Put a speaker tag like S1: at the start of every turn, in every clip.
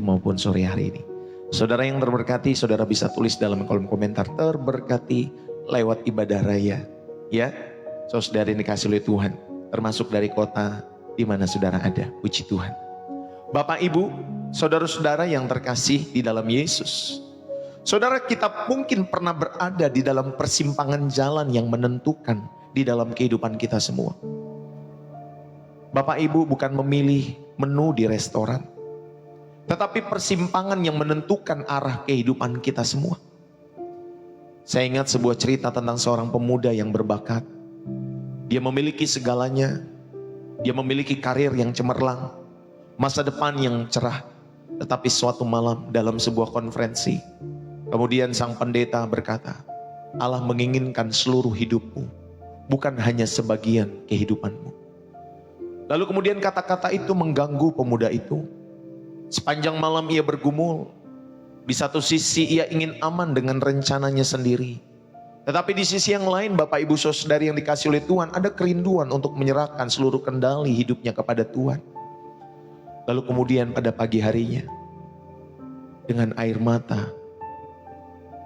S1: maupun sore hari ini. Saudara yang terberkati, saudara bisa tulis dalam kolom komentar terberkati lewat ibadah raya. Ya, saudara yang dikasih oleh Tuhan, termasuk dari kota di mana saudara ada. Puji Tuhan. Bapak Ibu, saudara-saudara yang terkasih di dalam Yesus. Saudara, kita mungkin pernah berada di dalam persimpangan jalan yang menentukan di dalam kehidupan kita semua. Bapak Ibu bukan memilih menu di restoran, tetapi persimpangan yang menentukan arah kehidupan kita semua. Saya ingat sebuah cerita tentang seorang pemuda yang berbakat. Dia memiliki segalanya, dia memiliki karir yang cemerlang, masa depan yang cerah. Tetapi suatu malam dalam sebuah konferensi, kemudian sang pendeta berkata, Allah menginginkan seluruh hidupmu, bukan hanya sebagian kehidupanmu. Lalu kemudian kata-kata itu mengganggu pemuda itu. Sepanjang malam ia bergumul. Di satu sisi ia ingin aman dengan rencananya sendiri. Tetapi di sisi yang lain, Bapak Ibu Saudari yang dikasih oleh Tuhan, ada kerinduan untuk menyerahkan seluruh kendali hidupnya kepada Tuhan. Lalu kemudian pada pagi harinya, dengan air mata,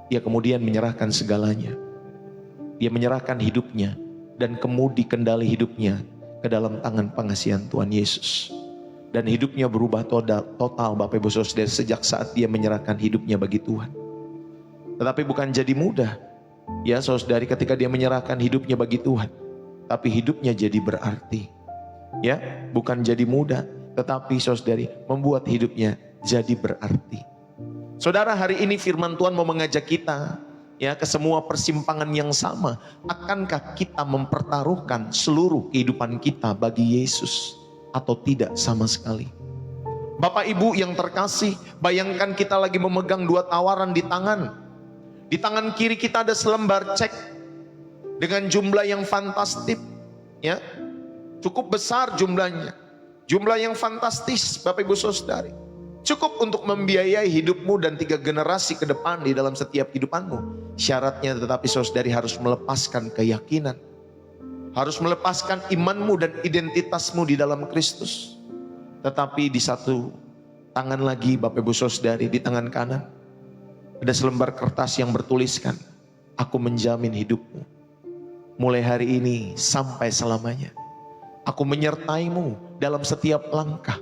S1: ia kemudian menyerahkan segalanya. Dia menyerahkan hidupnya dan kemudi kendali hidupnya ke dalam tangan pengasihan Tuhan Yesus. Dan hidupnya berubah total Bapak Ibu Saudara sejak saat dia menyerahkan hidupnya bagi Tuhan. Tetapi bukan jadi mudah. Ya saudari, ketika dia menyerahkan hidupnya bagi Tuhan, tapi hidupnya jadi berarti. Ya, bukan jadi mudah, tetapi saudari membuat hidupnya jadi berarti. Saudara, hari ini firman Tuhan mau mengajak kita ya ke semua persimpangan yang sama. Akankah kita mempertaruhkan seluruh kehidupan kita bagi Yesus atau tidak sama sekali? Bapak Ibu yang terkasih, bayangkan kita lagi memegang dua tawaran di tangan. Di tangan kiri kita ada selembar cek dengan jumlah yang fantastis, ya, cukup besar jumlahnya, jumlah yang fantastis, Bapak Ibu Saudari. Cukup untuk membiayai hidupmu dan 3 generasi ke depan di dalam setiap kehidupanmu. Syaratnya tetapi saudari harus melepaskan keyakinan. Harus melepaskan imanmu dan identitasmu di dalam Kristus. Tetapi di satu tangan lagi Bapak Ibu Saudari, di tangan kanan, ada selembar kertas yang bertuliskan, aku menjamin hidupmu. Mulai hari ini sampai selamanya. Aku menyertaimu dalam setiap langkah.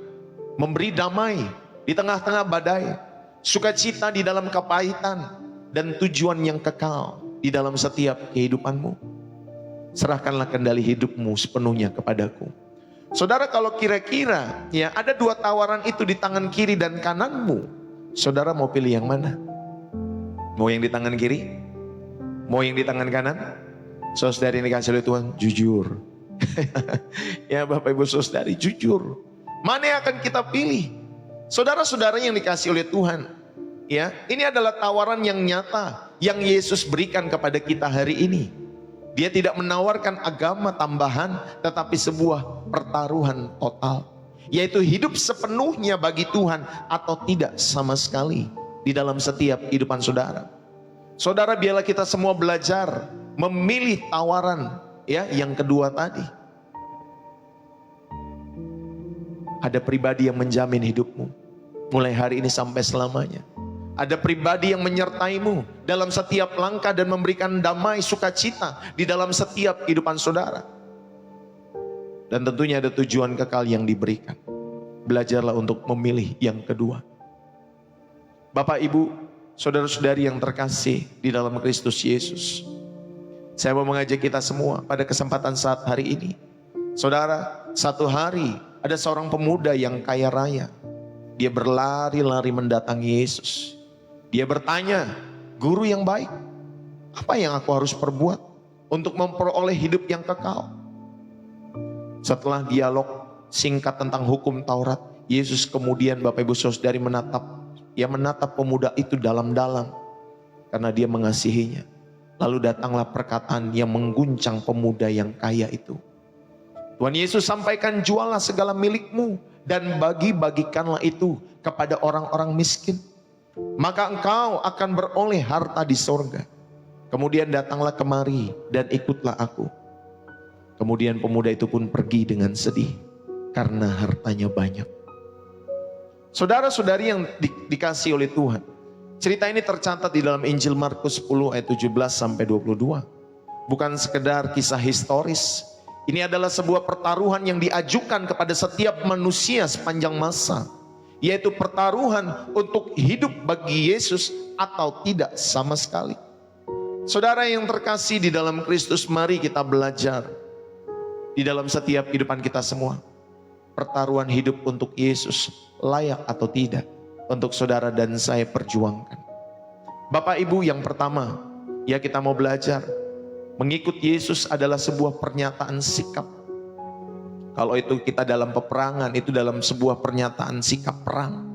S1: Memberi damai di tengah-tengah badai, sukacita di dalam kepahitan, dan tujuan yang kekal di dalam setiap kehidupanmu. Serahkanlah kendali hidupmu sepenuhnya kepadaku. Saudara, kalau kira-kira ya ada 2 tawaran itu di tangan kiri dan kananmu, saudara mau pilih yang mana? Mau yang di tangan kiri? Mau yang di tangan kanan? Saudari ini dikasih oleh Tuhan, jujur. Ya Bapak Ibu Saudari, jujur. Mana yang akan kita pilih? Saudara-saudara yang dikasih oleh Tuhan, ya, ini adalah tawaran yang nyata yang Yesus berikan kepada kita hari ini. Dia tidak menawarkan agama tambahan, tetapi sebuah pertaruhan total, yaitu hidup sepenuhnya bagi Tuhan atau tidak sama sekali di dalam setiap kehidupan saudara. Saudara, biarlah kita semua belajar memilih tawaran ya yang kedua tadi. Ada pribadi yang menjamin hidupmu mulai hari ini sampai selamanya. Ada pribadi yang menyertaimu dalam setiap langkah dan memberikan damai sukacita di dalam setiap kehidupan saudara. Dan tentunya ada tujuan kekal yang diberikan. Belajarlah untuk memilih yang kedua. Bapak Ibu, saudara-saudari yang terkasih di dalam Kristus Yesus, saya mau mengajak kita semua pada kesempatan saat hari ini. Saudara, satu hari ada seorang pemuda yang kaya raya. Dia berlari-lari mendatangi Yesus. Dia bertanya, guru yang baik, apa yang aku harus perbuat untuk memperoleh hidup yang kekal? Setelah dialog singkat tentang hukum Taurat, Yesus kemudian Bapak Ibu Saudari menatap pemuda itu dalam-dalam karena dia mengasihinya. Lalu datanglah perkataan yang mengguncang pemuda yang kaya itu. Tuhan Yesus sampaikan, jualah segala milikmu dan bagi-bagikanlah itu kepada orang-orang miskin. Maka engkau akan beroleh harta di sorga. Kemudian datanglah kemari dan ikutlah aku. Kemudian pemuda itu pun pergi dengan sedih karena hartanya banyak. Saudara-saudari yang dikasih oleh Tuhan, cerita ini tercatat di dalam Injil Markus 10 ayat 17 sampai 22. Bukan sekedar kisah historis. Ini adalah sebuah pertaruhan yang diajukan kepada setiap manusia sepanjang masa, yaitu pertaruhan untuk hidup bagi Yesus atau tidak sama sekali. Saudara yang terkasih di dalam Kristus, mari kita belajar di dalam setiap kehidupan kita semua. Pertaruhan hidup untuk Yesus layak atau tidak untuk saudara dan saya perjuangkan. Bapak Ibu, yang pertama, ya kita mau belajar. Mengikut Yesus adalah sebuah pernyataan sikap. Kalau itu kita dalam peperangan, itu dalam sebuah pernyataan sikap perang.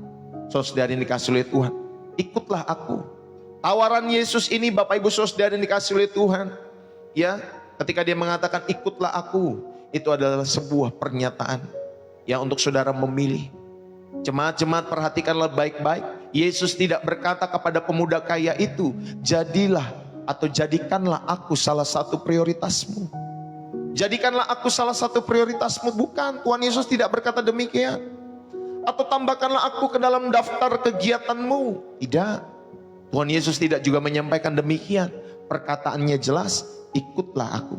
S1: Saudara yang dikasih oleh Tuhan, ikutlah aku. Tawaran Yesus ini Bapak Ibu saudara yang dikasih oleh Tuhan, ya, ketika dia mengatakan ikutlah aku, itu adalah sebuah pernyataan yang untuk saudara memilih. Jemaat-jemaat perhatikanlah baik-baik. Yesus tidak berkata kepada pemuda kaya itu, jadilah atau jadikanlah aku salah satu prioritasmu. Jadikanlah aku salah satu prioritasmu. Bukan, Tuhan Yesus tidak berkata demikian. Atau tambahkanlah aku ke dalam daftar kegiatanmu. Tidak. Tuhan Yesus tidak juga menyampaikan demikian. Perkataannya jelas, ikutlah aku.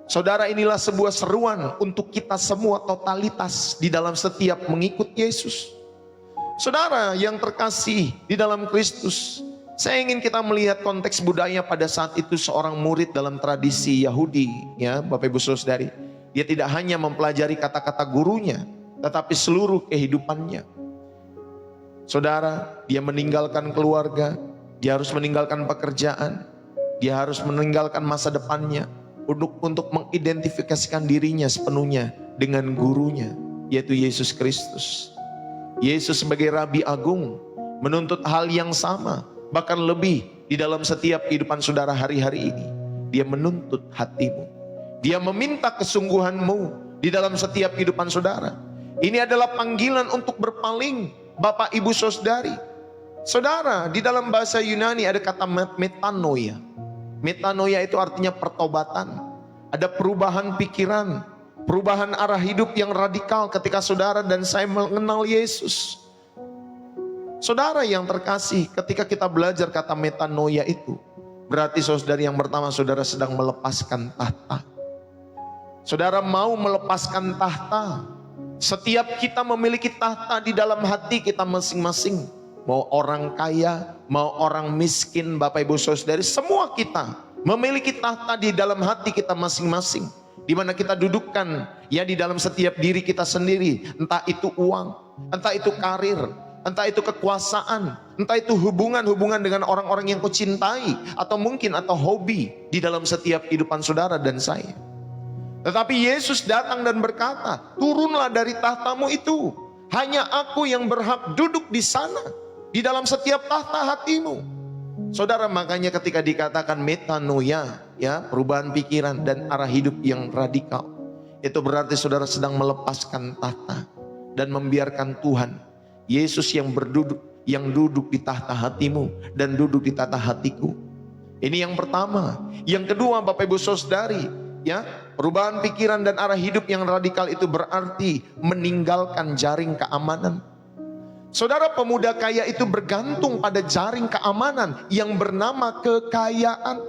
S1: Saudara, inilah sebuah seruan untuk kita semua totalitas di dalam setiap mengikut Yesus. Saudara yang terkasih di dalam Kristus, saya ingin kita melihat konteks budaya pada saat itu. Seorang murid dalam tradisi Yahudi, ya Bapak Ibu Saudari, dia tidak hanya mempelajari kata-kata gurunya, tetapi seluruh kehidupannya. Saudara, dia meninggalkan keluarga, dia harus meninggalkan pekerjaan, dia harus meninggalkan masa depannya untuk mengidentifikasikan dirinya sepenuhnya dengan gurunya, yaitu Yesus Kristus. Yesus sebagai Rabi Agung menuntut hal yang sama, bahkan lebih di dalam setiap kehidupan saudara hari-hari ini. Dia menuntut hatimu. Dia meminta kesungguhanmu di dalam setiap kehidupan saudara. Ini adalah panggilan untuk berpaling, Bapak Ibu Saudari. Saudara, di dalam bahasa Yunani ada kata metanoia. Metanoia itu artinya pertobatan. Ada perubahan pikiran, perubahan arah hidup yang radikal ketika saudara dan saya mengenal Yesus. Saudara yang terkasih, ketika kita belajar kata metanoia itu, berarti saudara yang pertama, saudara sedang melepaskan tahta. Saudara mau melepaskan tahta. Setiap kita memiliki tahta di dalam hati kita masing-masing. Mau orang kaya, mau orang miskin, Bapak Ibu Saudari, semua kita memiliki tahta di dalam hati kita masing-masing. Di mana kita dudukkan ya di dalam setiap diri kita sendiri. Entah itu uang, entah itu karir, entah itu kekuasaan, entah itu hubungan-hubungan dengan orang-orang yang kau cintai, atau mungkin atau hobi di dalam setiap kehidupan saudara dan saya. Tetapi Yesus datang dan berkata, turunlah dari tahtamu itu. Hanya aku yang berhak duduk di sana, di dalam setiap tahta hatimu. Saudara, makanya ketika dikatakan metanoia, ya, perubahan pikiran dan arah hidup yang radikal, itu berarti saudara sedang melepaskan tahta dan membiarkan Tuhan Yesus yang duduk di tahta hatimu dan duduk di tahta hatiku. Ini yang pertama. Yang kedua, Bapak Ibu Saudari, ya, perubahan pikiran dan arah hidup yang radikal itu berarti meninggalkan jaring keamanan. Saudara, pemuda kaya itu bergantung pada jaring keamanan yang bernama kekayaan.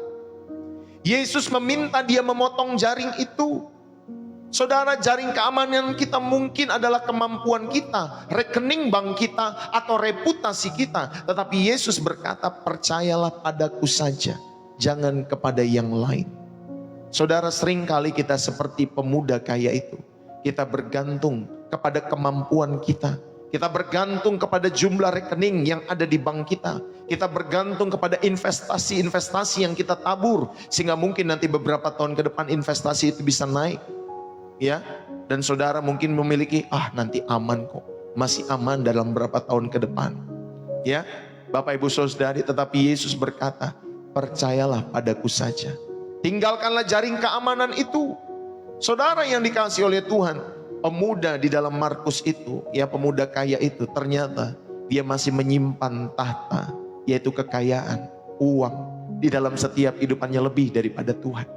S1: Yesus meminta dia memotong jaring itu. Saudara, jaring keamanan kita mungkin adalah kemampuan kita, rekening bank kita, atau reputasi kita. Tetapi Yesus berkata, percayalah padaku saja, jangan kepada yang lain. Saudara, seringkali kita seperti pemuda kaya itu. Kita bergantung kepada kemampuan kita. Kita bergantung kepada jumlah rekening yang ada di bank kita. Kita bergantung kepada investasi-investasi yang kita tabur. Sehingga mungkin nanti beberapa tahun ke depan investasi itu bisa naik. Ya, dan saudara mungkin memiliki, nanti aman kok. Masih aman dalam beberapa tahun ke depan. Ya, Bapak Ibu Saudari, tetapi Yesus berkata, percayalah padaku saja. Tinggalkanlah jaring keamanan itu. Saudara yang dikasihi oleh Tuhan, pemuda di dalam Markus itu, ya pemuda kaya itu, ternyata dia masih menyimpan tahta, yaitu kekayaan, uang, di dalam setiap kehidupannya lebih daripada Tuhan.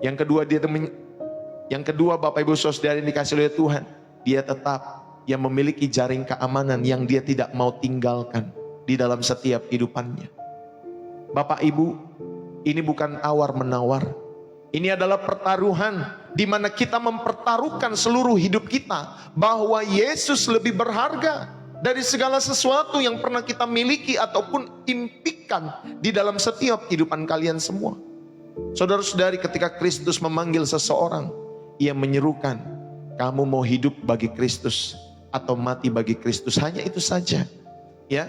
S1: Yang kedua, Bapak Ibu Saudara yang dikasihi oleh Tuhan, dia tetap yang memiliki jaring keamanan yang dia tidak mau tinggalkan di dalam setiap kehidupannya. Bapak Ibu, ini bukan tawar-menawar. Ini adalah pertaruhan di mana kita mempertaruhkan seluruh hidup kita bahwa Yesus lebih berharga dari segala sesuatu yang pernah kita miliki ataupun impikan di dalam setiap kehidupan kalian semua. Saudara-saudari, ketika Kristus memanggil seseorang, Ia menyerukan, kamu mau hidup bagi Kristus atau mati bagi Kristus? Hanya itu saja. Ya,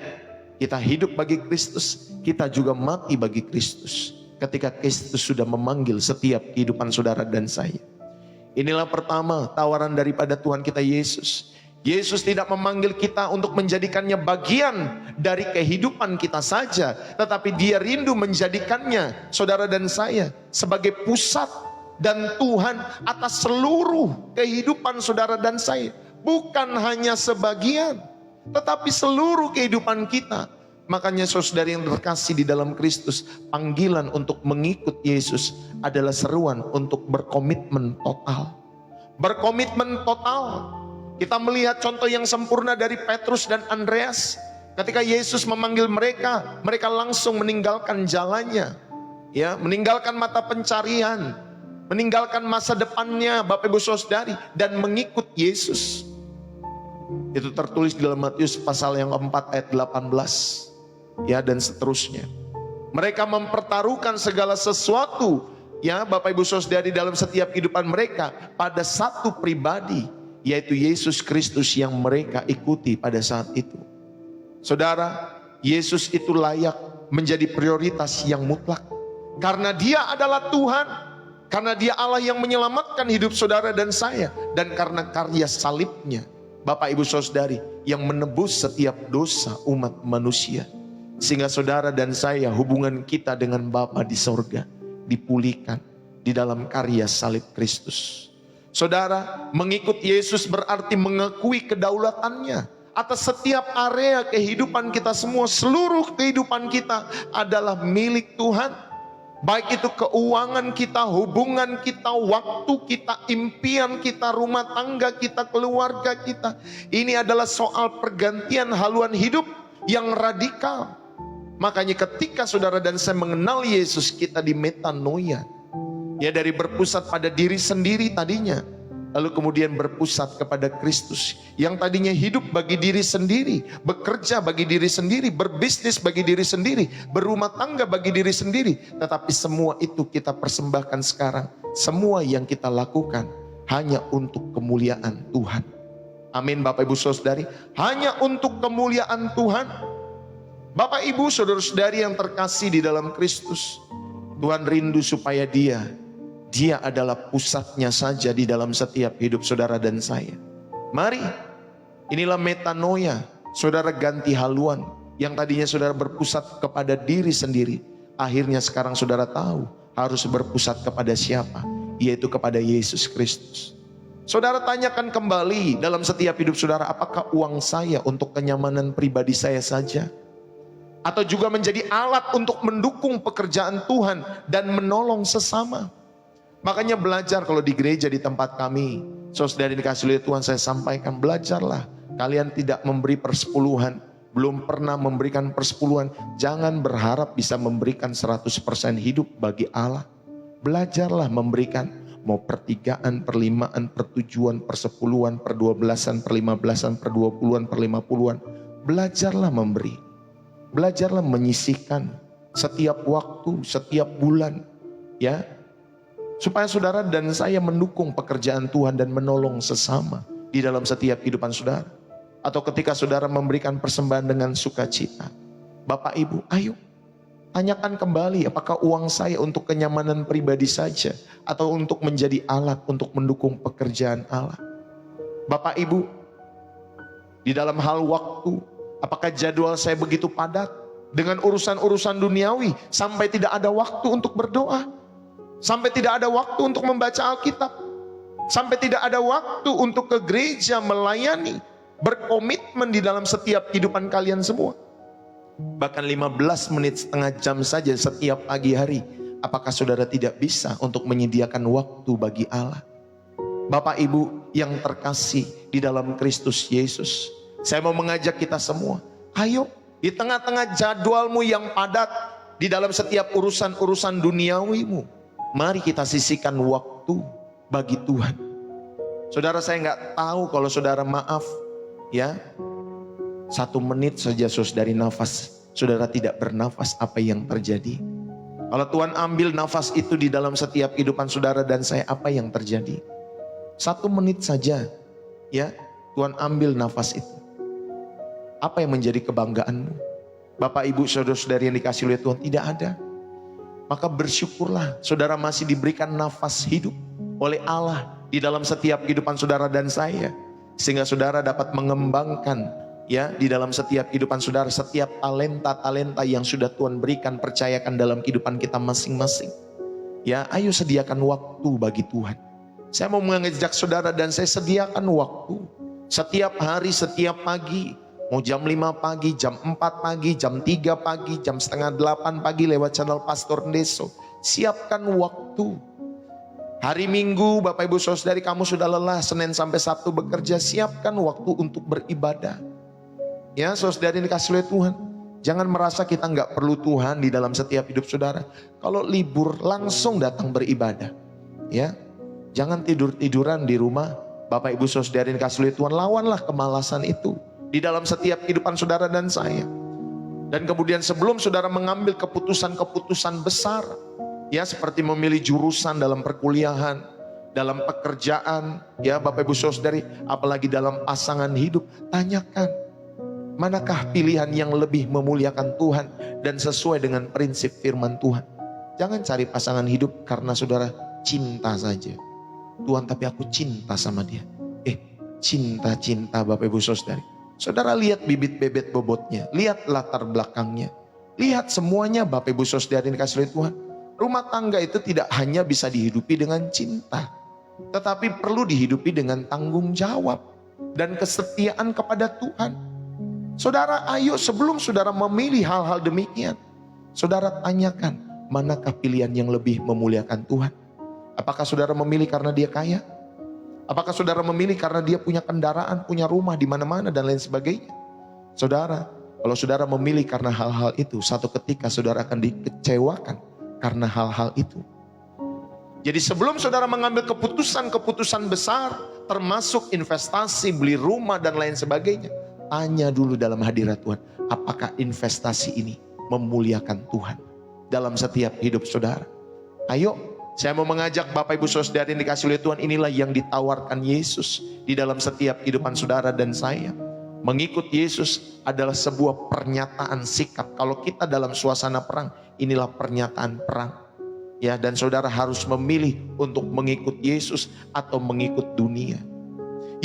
S1: kita hidup bagi Kristus, kita juga mati bagi Kristus. Ketika Kristus sudah memanggil setiap kehidupan saudara dan saya. Inilah pertama tawaran daripada Tuhan kita Yesus. Yesus tidak memanggil kita untuk menjadikannya bagian dari kehidupan kita saja, tetapi Dia rindu menjadikannya, saudara dan saya, sebagai pusat dan Tuhan atas seluruh kehidupan saudara dan saya. Bukan hanya sebagian, tetapi seluruh kehidupan kita. Makanya saudara yang terkasih di dalam Kristus, panggilan untuk mengikut Yesus adalah seruan untuk berkomitmen total. Berkomitmen total. Kita melihat contoh yang sempurna dari Petrus dan Andreas. Ketika Yesus memanggil mereka, mereka langsung meninggalkan jalannya, ya, meninggalkan mata pencarian, meninggalkan masa depannya, Bapak Ibu Saudari, dan mengikut Yesus. Itu tertulis di dalam Matius pasal yang keempat ayat 18, ya, dan seterusnya. Mereka mempertaruhkan segala sesuatu, ya, Bapak Ibu Saudari, dalam setiap kehidupan mereka pada satu pribadi, yaitu Yesus Kristus yang mereka ikuti pada saat itu. Saudara, Yesus itu layak menjadi prioritas yang mutlak. Karena Dia adalah Tuhan, karena Dia Allah yang menyelamatkan hidup saudara dan saya, dan karena karya salibnya, Bapak Ibu Saudari, yang menebus setiap dosa umat manusia. Sehingga saudara dan saya, hubungan kita dengan Bapa di sorga dipulihkan di dalam karya salib Kristus. Saudara, mengikut Yesus berarti mengakui kedaulatannya atas setiap area kehidupan kita semua. Seluruh kehidupan kita adalah milik Tuhan. Baik itu keuangan kita, hubungan kita, waktu kita, impian kita, rumah tangga kita, keluarga kita. Ini adalah soal pergantian haluan hidup yang radikal. Makanya ketika saudara dan saya mengenal Yesus, kita di metanoia. Ya, dari berpusat pada diri sendiri tadinya, lalu kemudian berpusat kepada Kristus. Yang tadinya hidup bagi diri sendiri, bekerja bagi diri sendiri, berbisnis bagi diri sendiri, berumah tangga bagi diri sendiri. Tetapi semua itu kita persembahkan sekarang. Semua yang kita lakukan hanya untuk kemuliaan Tuhan. Amin Bapak Ibu Saudari. Hanya untuk kemuliaan Tuhan. Bapak Ibu Saudara-saudari yang terkasih di dalam Kristus, Tuhan rindu supaya Dia adalah pusatnya saja di dalam setiap hidup saudara dan saya. Mari, inilah metanoia. Saudara ganti haluan. Yang tadinya saudara berpusat kepada diri sendiri. Akhirnya sekarang saudara tahu harus berpusat kepada siapa? Yaitu kepada Yesus Kristus. Saudara tanyakan kembali dalam setiap hidup saudara, apakah uang saya untuk kenyamanan pribadi saya saja? Atau juga menjadi alat untuk mendukung pekerjaan Tuhan dan menolong sesama? Makanya belajar kalau di gereja di tempat kami, saudara dikasih oleh Tuhan, saya sampaikan, belajarlah. Kalian tidak memberi persepuluhan, belum pernah memberikan persepuluhan, jangan berharap bisa memberikan 100% hidup bagi Allah. Belajarlah memberikan, mau pertigaan, perlimaan, pertujuan, persepuluhan, per-12an, per-15an, per-20an, per-50an. Belajarlah memberi. Belajarlah menyisihkan setiap waktu, setiap bulan, ya. Supaya saudara dan saya mendukung pekerjaan Tuhan dan menolong sesama di dalam setiap kehidupan saudara. Atau ketika saudara memberikan persembahan dengan sukacita. Bapak Ibu, ayo tanyakan kembali, apakah uang saya untuk kenyamanan pribadi saja atau untuk menjadi alat untuk mendukung pekerjaan Allah. Bapak Ibu, di dalam hal waktu, apakah jadwal saya begitu padat dengan urusan-urusan duniawi sampai tidak ada waktu untuk berdoa? Sampai tidak ada waktu untuk membaca Alkitab. Sampai tidak ada waktu untuk ke gereja melayani. Berkomitmen di dalam setiap kehidupan kalian semua. Bahkan 15 menit, setengah jam saja setiap pagi hari. Apakah saudara tidak bisa untuk menyediakan waktu bagi Allah? Bapak Ibu yang terkasih di dalam Kristus Yesus, saya mau mengajak kita semua, ayo di tengah-tengah jadwalmu yang padat, di dalam setiap urusan-urusan duniawimu, mari kita sisihkan waktu bagi Tuhan. Saudara, saya nggak tahu kalau saudara maaf ya, 1 menit saja saudari nafas, saudara tidak bernafas, apa yang terjadi? Kalau Tuhan ambil nafas itu di dalam setiap kehidupan saudara dan saya, apa yang terjadi? 1 menit saja ya, Tuhan ambil nafas itu. Apa yang menjadi kebanggaanmu? Bapak Ibu saudara-saudari yang dikasihi oleh Tuhan, tidak ada. Maka bersyukurlah saudara masih diberikan nafas hidup oleh Allah di dalam setiap kehidupan saudara dan saya, sehingga saudara dapat mengembangkan ya di dalam setiap kehidupan saudara, setiap talenta-talenta yang sudah Tuhan berikan, percayakan dalam kehidupan kita masing-masing. Ya, ayo sediakan waktu bagi Tuhan. Saya mau mengajak saudara dan saya, sediakan waktu setiap hari, setiap pagi. Mau jam 5 pagi, jam 4 pagi, jam 3 pagi, jam setengah 8 pagi lewat channel Pastor Ndeso. Siapkan waktu. Hari Minggu Bapak Ibu Saudari kamu sudah lelah, Senin sampai Sabtu bekerja, siapkan waktu untuk beribadah. Ya saudari dikasih oleh Tuhan, jangan merasa kita nggak perlu Tuhan di dalam setiap hidup saudara. Kalau libur langsung datang beribadah. Ya, jangan tidur-tiduran di rumah. Bapak Ibu Saudari dikasih oleh Tuhan, lawanlah kemalasan itu di dalam setiap kehidupan saudara dan saya. Dan kemudian sebelum saudara mengambil keputusan-keputusan besar, ya seperti memilih jurusan dalam perkuliahan, dalam pekerjaan, ya Bapak Ibu Saudari, apalagi dalam pasangan hidup, tanyakan manakah pilihan yang lebih memuliakan Tuhan dan sesuai dengan prinsip firman Tuhan. Jangan cari pasangan hidup karena saudara cinta saja. Tuhan, tapi aku cinta sama dia. Cinta-cinta Bapak Ibu Saudari. Saudara lihat bibit bebet bobotnya, lihat latar belakangnya, lihat semuanya Bapak Ibu Saudari dikasih oleh Tuhan. Rumah tangga itu tidak hanya bisa dihidupi dengan cinta, tetapi perlu dihidupi dengan tanggung jawab dan kesetiaan kepada Tuhan. Saudara, ayo sebelum saudara memilih hal-hal demikian, saudara tanyakan manakah pilihan yang lebih memuliakan Tuhan. Apakah saudara memilih karena dia kaya? Apakah saudara memilih karena dia punya kendaraan, punya rumah di mana-mana dan lain sebagainya? Saudara, kalau saudara memilih karena hal-hal itu, satu ketika saudara akan dikecewakan karena hal-hal itu. Jadi sebelum saudara mengambil keputusan-keputusan besar, termasuk investasi, beli rumah dan lain sebagainya, tanya dulu dalam hadirat Tuhan, apakah investasi ini memuliakan Tuhan dalam setiap hidup saudara? Ayo, saya mau mengajak Bapak Ibu Saudari yang dikasih oleh Tuhan, inilah yang ditawarkan Yesus di dalam setiap kehidupan saudara dan saya. Mengikut Yesus adalah sebuah pernyataan sikap. Kalau kita dalam suasana perang, inilah pernyataan perang. Ya, dan saudara harus memilih untuk mengikut Yesus atau mengikut dunia.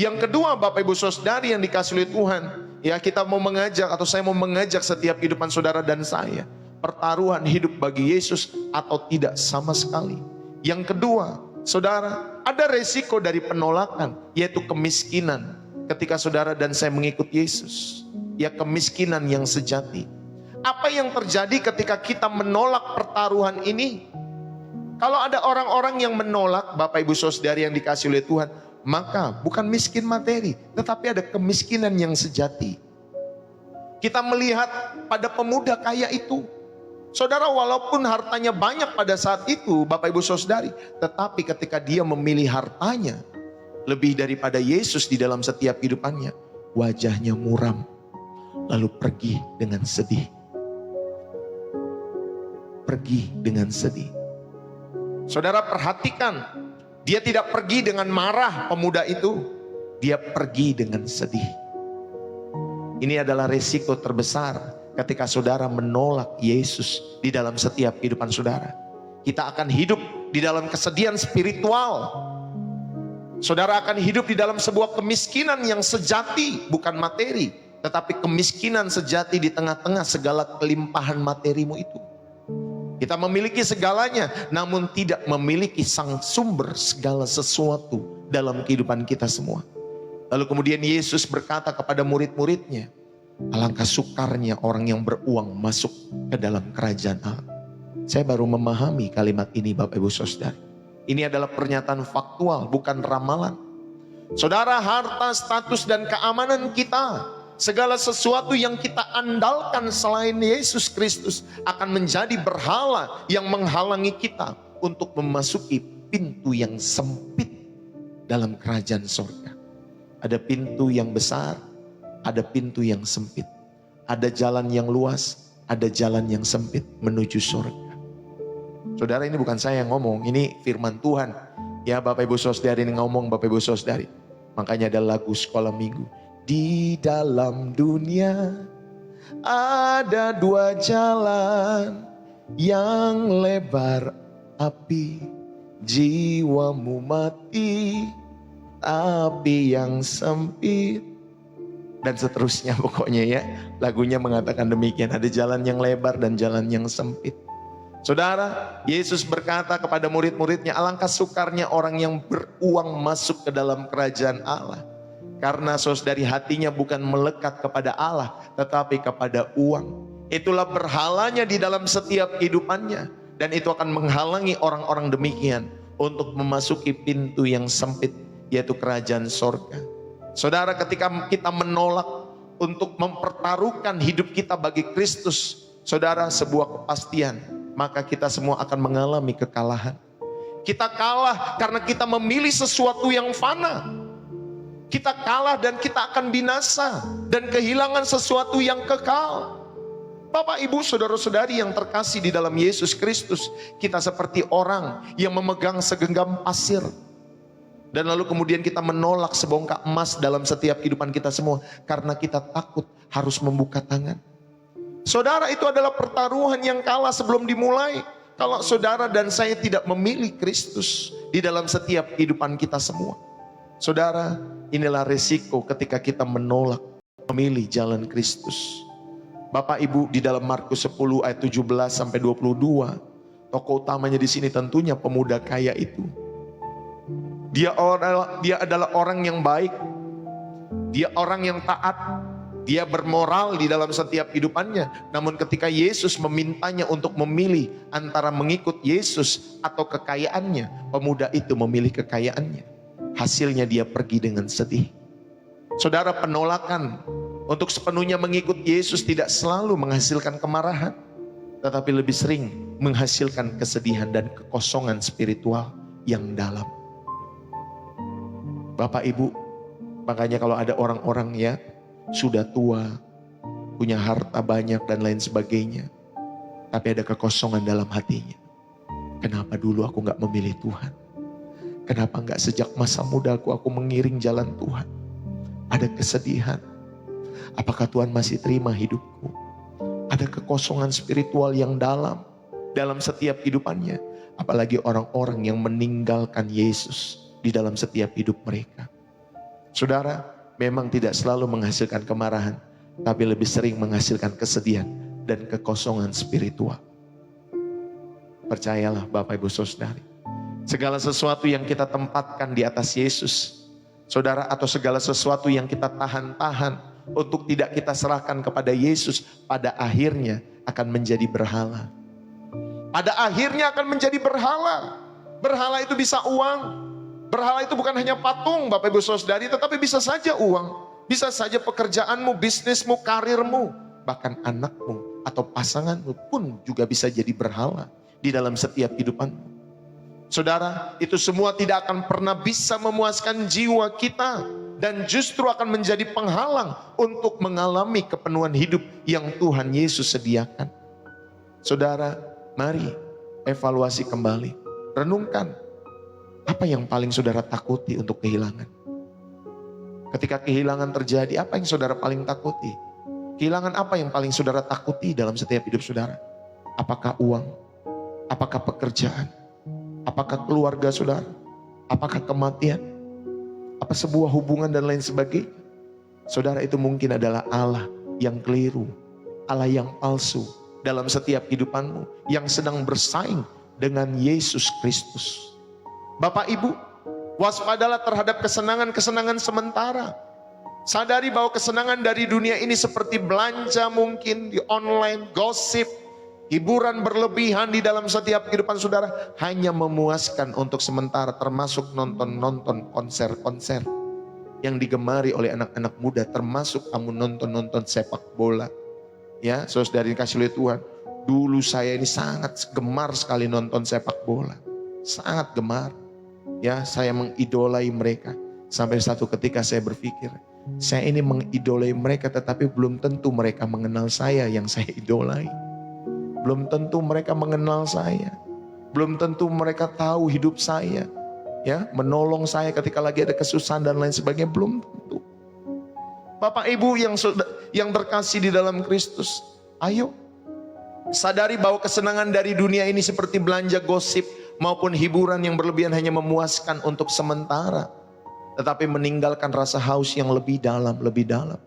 S1: Yang kedua Bapak Ibu Saudari yang dikasih oleh Tuhan, ya kita mau mengajak atau saya mau mengajak setiap kehidupan saudara dan saya, pertaruhan hidup bagi Yesus atau tidak sama sekali. Yang kedua, saudara, ada resiko dari penolakan, yaitu kemiskinan. Ketika saudara dan saya mengikut Yesus, ya kemiskinan yang sejati. Apa yang terjadi ketika kita menolak pertaruhan ini? Kalau ada orang-orang yang menolak, Bapak Ibu Saudari yang dikasih oleh Tuhan, maka bukan miskin materi, tetapi ada kemiskinan yang sejati. Kita melihat pada pemuda kaya itu, saudara, walaupun hartanya banyak pada saat itu Bapak Ibu Saudari, tetapi ketika dia memilih hartanya lebih daripada Yesus di dalam setiap kehidupannya, wajahnya muram, lalu pergi dengan sedih. Pergi dengan sedih. Saudara perhatikan, dia tidak pergi dengan marah pemuda itu, dia pergi dengan sedih. Ini adalah resiko terbesar ketika saudara menolak Yesus di dalam setiap kehidupan saudara. Kita akan hidup di dalam kesedihan spiritual. Saudara akan hidup di dalam sebuah kemiskinan yang sejati, bukan materi, tetapi kemiskinan sejati di tengah-tengah segala kelimpahan materimu itu. Kita memiliki segalanya, namun tidak memiliki sang sumber segala sesuatu dalam kehidupan kita semua. Lalu kemudian Yesus berkata kepada murid-muridnya, alangkah sukarnya orang yang beruang masuk ke dalam kerajaan Allah. Saya baru memahami kalimat ini Bapak Ibu Saudari. Ini adalah pernyataan faktual, bukan ramalan. Saudara, harta, status, dan keamanan kita, segala sesuatu yang kita andalkan selain Yesus Kristus akan menjadi berhala yang menghalangi kita untuk memasuki pintu yang sempit dalam kerajaan surga. Ada pintu yang besar, ada pintu yang sempit. Ada jalan yang luas, ada jalan yang sempit menuju surga. Saudara, ini bukan saya yang ngomong, ini firman Tuhan. Ya, Bapak Ibu Saudari ini ngomong, Bapak Ibu Saudari. Makanya ada lagu sekolah minggu. Di dalam dunia ada dua jalan yang lebar api, jiwamu mati, api yang sempit. Dan seterusnya pokoknya ya. Lagunya mengatakan demikian. Ada jalan yang lebar dan jalan yang sempit. Saudara, Yesus berkata kepada murid-muridnya, alangkah sukarnya orang yang beruang masuk ke dalam kerajaan Allah. Karena saudari, hatinya bukan melekat kepada Allah, tetapi kepada uang. Itulah berhalanya di dalam setiap kehidupannya. Dan itu akan menghalangi orang-orang demikian untuk memasuki pintu yang sempit, yaitu kerajaan sorga. Saudara, ketika kita menolak untuk mempertaruhkan hidup kita bagi Kristus, saudara, sebuah kepastian, maka kita semua akan mengalami kekalahan. Kita kalah karena kita memilih sesuatu yang fana. Kita kalah dan kita akan binasa dan kehilangan sesuatu yang kekal. Bapak, Ibu, saudara-saudari yang terkasih di dalam Yesus Kristus, kita seperti orang yang memegang segenggam pasir. Dan lalu kemudian kita menolak sebongkah emas dalam setiap kehidupan kita semua karena kita takut harus membuka tangan. Saudara, itu adalah pertaruhan yang kalah sebelum dimulai. Kalau saudara dan saya tidak memilih Kristus di dalam setiap kehidupan kita semua. Saudara, inilah resiko ketika kita menolak memilih jalan Kristus. Bapak Ibu, di dalam Markus 10 ayat 17 sampai 22, tokoh utamanya di sini tentunya pemuda kaya itu. Dia adalah orang yang baik. Dia orang yang taat. Dia bermoral di dalam setiap kehidupannya. Namun ketika Yesus memintanya untuk memilih antara mengikut Yesus atau kekayaannya, pemuda itu memilih kekayaannya. Hasilnya dia pergi dengan sedih. Saudara, penolakan untuk sepenuhnya mengikut Yesus tidak selalu menghasilkan kemarahan, tetapi lebih sering menghasilkan kesedihan dan kekosongan spiritual yang dalam. Bapak Ibu, makanya kalau ada orang-orang ya sudah tua, punya harta banyak dan lain sebagainya, tapi ada kekosongan dalam hatinya. Kenapa dulu aku gak memilih Tuhan? Kenapa gak sejak masa mudaku aku mengiring jalan Tuhan? Ada kesedihan. Apakah Tuhan masih terima hidupku? Ada kekosongan spiritual yang dalam setiap kehidupannya. Apalagi orang-orang yang meninggalkan Yesus di dalam setiap hidup mereka. Saudara, memang tidak selalu menghasilkan kemarahan, tapi lebih sering menghasilkan kesedihan dan kekosongan spiritual. Percayalah Bapak Ibu Saudari, segala sesuatu yang kita tempatkan di atas Yesus, saudara, atau segala sesuatu yang kita tahan-tahan untuk tidak kita serahkan kepada Yesus, pada akhirnya akan menjadi berhala. Pada akhirnya akan menjadi berhala. Berhala itu bisa uang. Berhala itu bukan hanya patung Bapak Ibu Saudari, tetapi bisa saja uang, bisa saja pekerjaanmu, bisnismu, karirmu, bahkan anakmu atau pasanganmu pun juga bisa jadi berhala di dalam setiap kehidupanmu. Saudara, itu semua tidak akan pernah bisa memuaskan jiwa kita dan justru akan menjadi penghalang untuk mengalami kepenuhan hidup yang Tuhan Yesus sediakan. Saudara, mari evaluasi kembali, renungkan. Apa yang paling saudara takuti untuk kehilangan? Ketika kehilangan terjadi, apa yang saudara paling takuti? Kehilangan apa yang paling saudara takuti dalam setiap hidup saudara? Apakah uang? Apakah pekerjaan? Apakah keluarga saudara? Apakah kematian? Apa sebuah hubungan dan lain sebagainya? Saudara, itu mungkin adalah Allah yang keliru, Allah yang palsu dalam setiap kehidupanmu, yang sedang bersaing dengan Yesus Kristus. Bapak Ibu, waspadalah terhadap kesenangan-kesenangan sementara. Sadari bahwa kesenangan dari dunia ini seperti belanja mungkin di online, gosip, Hiburan berlebihan di dalam setiap kehidupan saudara hanya memuaskan untuk sementara, termasuk nonton-nonton konser-konser yang digemari oleh anak-anak muda, termasuk kamu nonton-nonton sepak bola. Ya, saudari kasih oleh Tuhan. Dulu saya ini sangat gemar sekali nonton sepak bola. Sangat gemar. Ya, saya mengidolai mereka. Sampai satu ketika saya berpikir, saya ini mengidolai mereka tetapi belum tentu mereka mengenal saya yang saya idolai. Belum tentu mereka mengenal saya. Belum tentu mereka tahu hidup saya. Ya, menolong saya ketika lagi ada kesusahan dan lain sebagainya, belum tentu. Bapak Ibu yang terkasih di dalam Kristus, ayo sadari bahwa kesenangan dari dunia ini seperti belanja gosip maupun hiburan yang berlebihan hanya memuaskan untuk sementara, tetapi meninggalkan rasa haus yang lebih dalam, lebih dalam.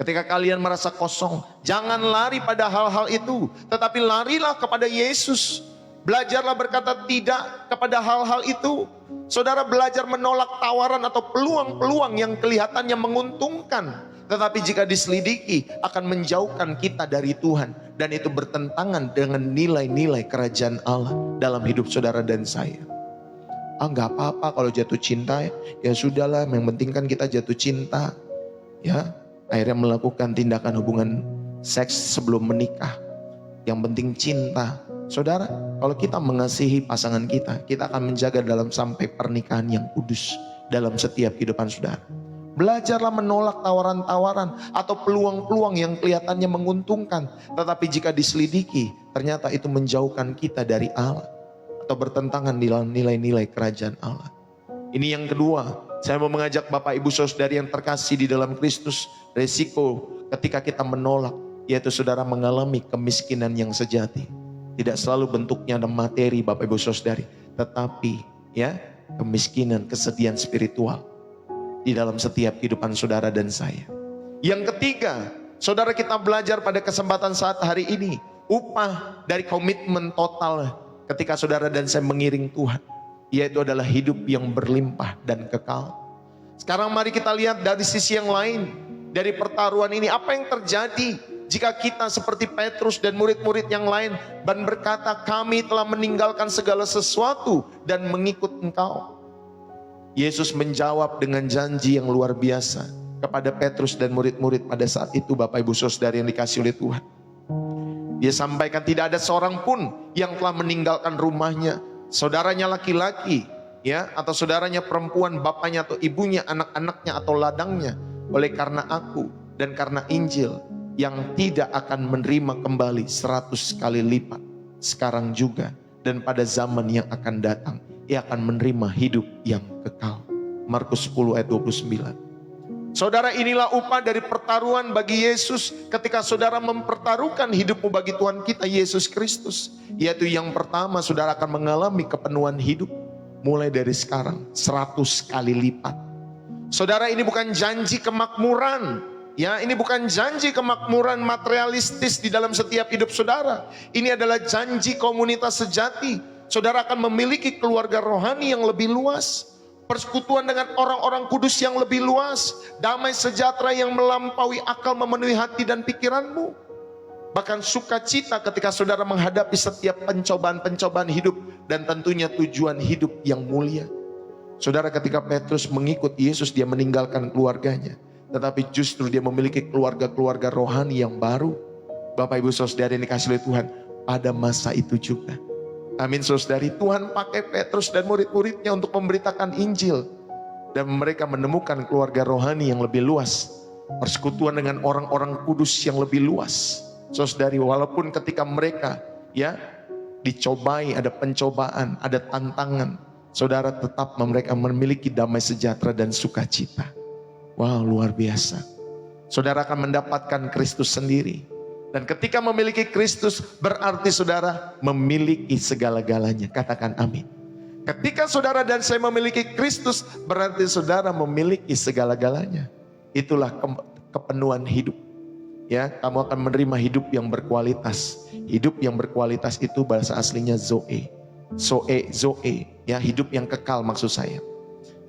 S1: Ketika kalian merasa kosong, jangan lari pada hal-hal itu, tetapi larilah kepada Yesus. Belajarlah berkata tidak kepada hal-hal itu. Saudara belajar menolak tawaran atau peluang-peluang yang kelihatannya menguntungkan, tetapi jika diselidiki akan menjauhkan kita dari Tuhan. Dan itu bertentangan dengan nilai-nilai kerajaan Allah dalam hidup saudara dan saya. Gak apa-apa kalau jatuh cinta, ya sudahlah, yang penting kan kita jatuh cinta. Ya, akhirnya melakukan tindakan hubungan seks sebelum menikah. Yang penting cinta. Saudara, kalau kita mengasihi pasangan kita, kita akan menjaga dalam sampai pernikahan yang kudus dalam setiap kehidupan saudara. Belajarlah menolak tawaran-tawaran atau peluang-peluang yang kelihatannya menguntungkan, tetapi jika diselidiki, ternyata itu menjauhkan kita dari Allah atau bertentangan dalam nilai-nilai kerajaan Allah. Ini yang kedua, saya mau mengajak Bapak Ibu Saudari yang terkasih di dalam Kristus, resiko ketika kita menolak, yaitu saudara mengalami kemiskinan yang sejati. Tidak selalu bentuknya ada materi Bapak Ibu Saudari, tetapi ya kemiskinan, kesedihan spiritual di dalam setiap kehidupan saudara dan saya. Yang ketiga, saudara kita belajar pada kesempatan saat hari ini, upah dari komitmen total ketika saudara dan saya mengiring Tuhan, yaitu adalah hidup yang berlimpah dan kekal. Sekarang mari kita lihat dari sisi yang lain, dari pertaruhan ini, apa yang terjadi jika kita seperti Petrus dan murid-murid yang lain dan berkata, kami telah meninggalkan segala sesuatu dan mengikut Engkau. Yesus menjawab dengan janji yang luar biasa kepada Petrus dan murid-murid pada saat itu, Bapak Ibu Saudari yang dikasih oleh Tuhan. Dia sampaikan tidak ada seorang pun yang telah meninggalkan rumahnya, saudaranya laki-laki, ya, atau saudaranya perempuan, bapaknya atau ibunya, anak-anaknya atau ladangnya, oleh karena aku dan karena Injil, yang tidak akan menerima kembali 100 kali lipat sekarang juga dan pada zaman yang akan datang. Ia akan menerima hidup yang kekal. Markus 10 ayat 29. Saudara, inilah upah dari pertaruhan bagi Yesus ketika saudara mempertaruhkan hidupmu bagi Tuhan kita Yesus Kristus. Yaitu yang pertama, saudara akan mengalami kepenuhan hidup mulai dari sekarang 100 kali lipat. Saudara, ini bukan janji kemakmuran. Ya, ini bukan janji kemakmuran materialistis di dalam setiap hidup saudara. Ini adalah janji komunitas sejati. Saudara akan memiliki keluarga rohani yang lebih luas, persekutuan dengan orang-orang kudus yang lebih luas, damai sejahtera yang melampaui akal memenuhi hati dan pikiranmu. Bahkan sukacita ketika saudara menghadapi setiap pencobaan-pencobaan hidup dan tentunya tujuan hidup yang mulia. Saudara, ketika Petrus mengikut Yesus, dia meninggalkan keluarganya, tetapi justru dia memiliki keluarga-keluarga rohani yang baru. Bapak Ibu Saudara yang dikasih oleh Tuhan, pada masa itu juga. Amin saudari, Tuhan pakai Petrus dan murid-muridnya untuk memberitakan Injil. Dan mereka menemukan keluarga rohani yang lebih luas. Persekutuan dengan orang-orang kudus yang lebih luas. Saudari, walaupun ketika mereka ya dicobai, ada pencobaan, ada tantangan, saudara tetap mereka memiliki damai sejahtera dan sukacita. Wow, luar biasa. Saudara akan mendapatkan Kristus sendiri. Dan ketika memiliki Kristus berarti saudara memiliki segala-galanya. Katakan amin. Ketika saudara dan saya memiliki Kristus berarti saudara memiliki segala-galanya. Itulah kepenuhan hidup. Ya, kamu akan menerima hidup yang berkualitas. Hidup yang berkualitas itu bahasa aslinya zoe. Zoe. Ya, hidup yang kekal maksud saya.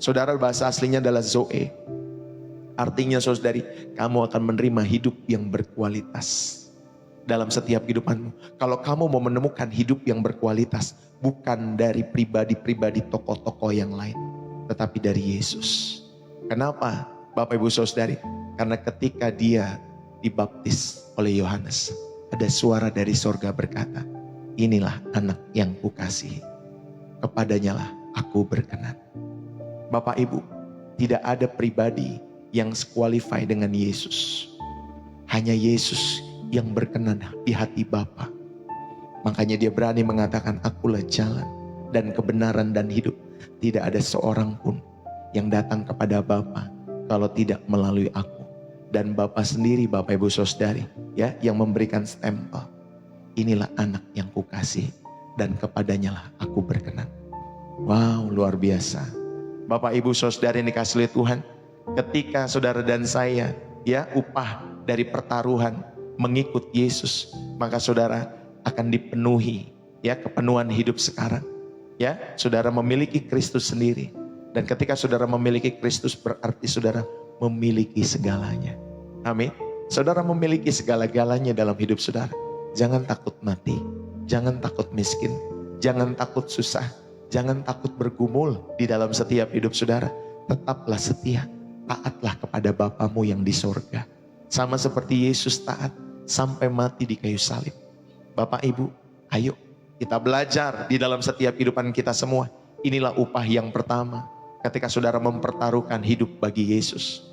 S1: Saudara, bahasa aslinya adalah zoe. Artinya saudari, kamu akan menerima hidup yang berkualitas. dalam setiap kehidupanmu. Kalau kamu mau menemukan hidup yang berkualitas, bukan dari pribadi-pribadi tokoh-tokoh yang lain, tetapi dari Yesus. Kenapa Bapak Ibu Saudari? Karena ketika dia dibaptis oleh Yohanes, ada suara dari sorga berkata, inilah anak yang kukasihi, kepadanya lah aku berkenan. Bapak Ibu, tidak ada pribadi yang sequalify dengan Yesus. Hanya Yesus yang berkenan di hati Bapa. Makanya dia berani mengatakan, akulah jalan dan kebenaran dan hidup. Tidak ada seorang pun yang datang kepada Bapa kalau tidak melalui aku. Dan Bapa sendiri, Bapak Ibu Saudari, ya, yang memberikan stempel. Inilah anak yang kukasih dan kepadanya lah aku berkenan. Wow, luar biasa. Bapak Ibu Saudari yang dikasihi oleh Tuhan, ketika saudara dan saya, ya, upah dari pertaruhan mengikut Yesus, maka saudara akan dipenuhi, ya, kepenuhan hidup sekarang. Ya, saudara memiliki Kristus sendiri. Dan ketika saudara memiliki Kristus, berarti saudara memiliki segalanya. Amin. Saudara memiliki segala-galanya dalam hidup saudara. Jangan takut mati, jangan takut miskin, jangan takut susah, jangan takut bergumul di dalam setiap hidup saudara. Tetaplah setia, taatlah kepada Bapamu yang di sorga. Sama seperti Yesus taat sampai mati di kayu salib. Bapak Ibu, ayo kita belajar di dalam setiap kehidupan kita semua. Inilah upah yang pertama ketika saudara mempertaruhkan hidup bagi Yesus.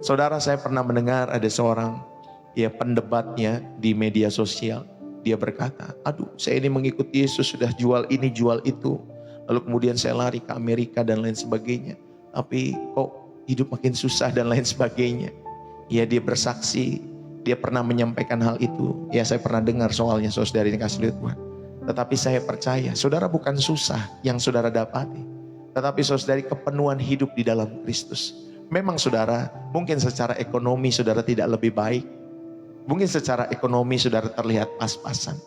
S1: Saudara, saya pernah mendengar ada seorang, ya, pendebatnya di media sosial. Dia berkata, aduh, saya ini mengikuti Yesus, sudah jual ini jual itu, lalu kemudian saya lari ke Amerika dan lain sebagainya, tapi kok hidup makin susah dan lain sebagainya. Ya, dia bersaksi, dia pernah menyampaikan hal itu. Ya, saya pernah dengar soalnya, saudara ini kasih lihat Tuhan. Tetapi saya percaya, saudara, bukan susah yang saudara dapati, tetapi saudari kepenuhan hidup di dalam Kristus. Memang saudara, mungkin secara ekonomi saudara tidak lebih baik. Mungkin secara ekonomi saudara terlihat pas-pasan.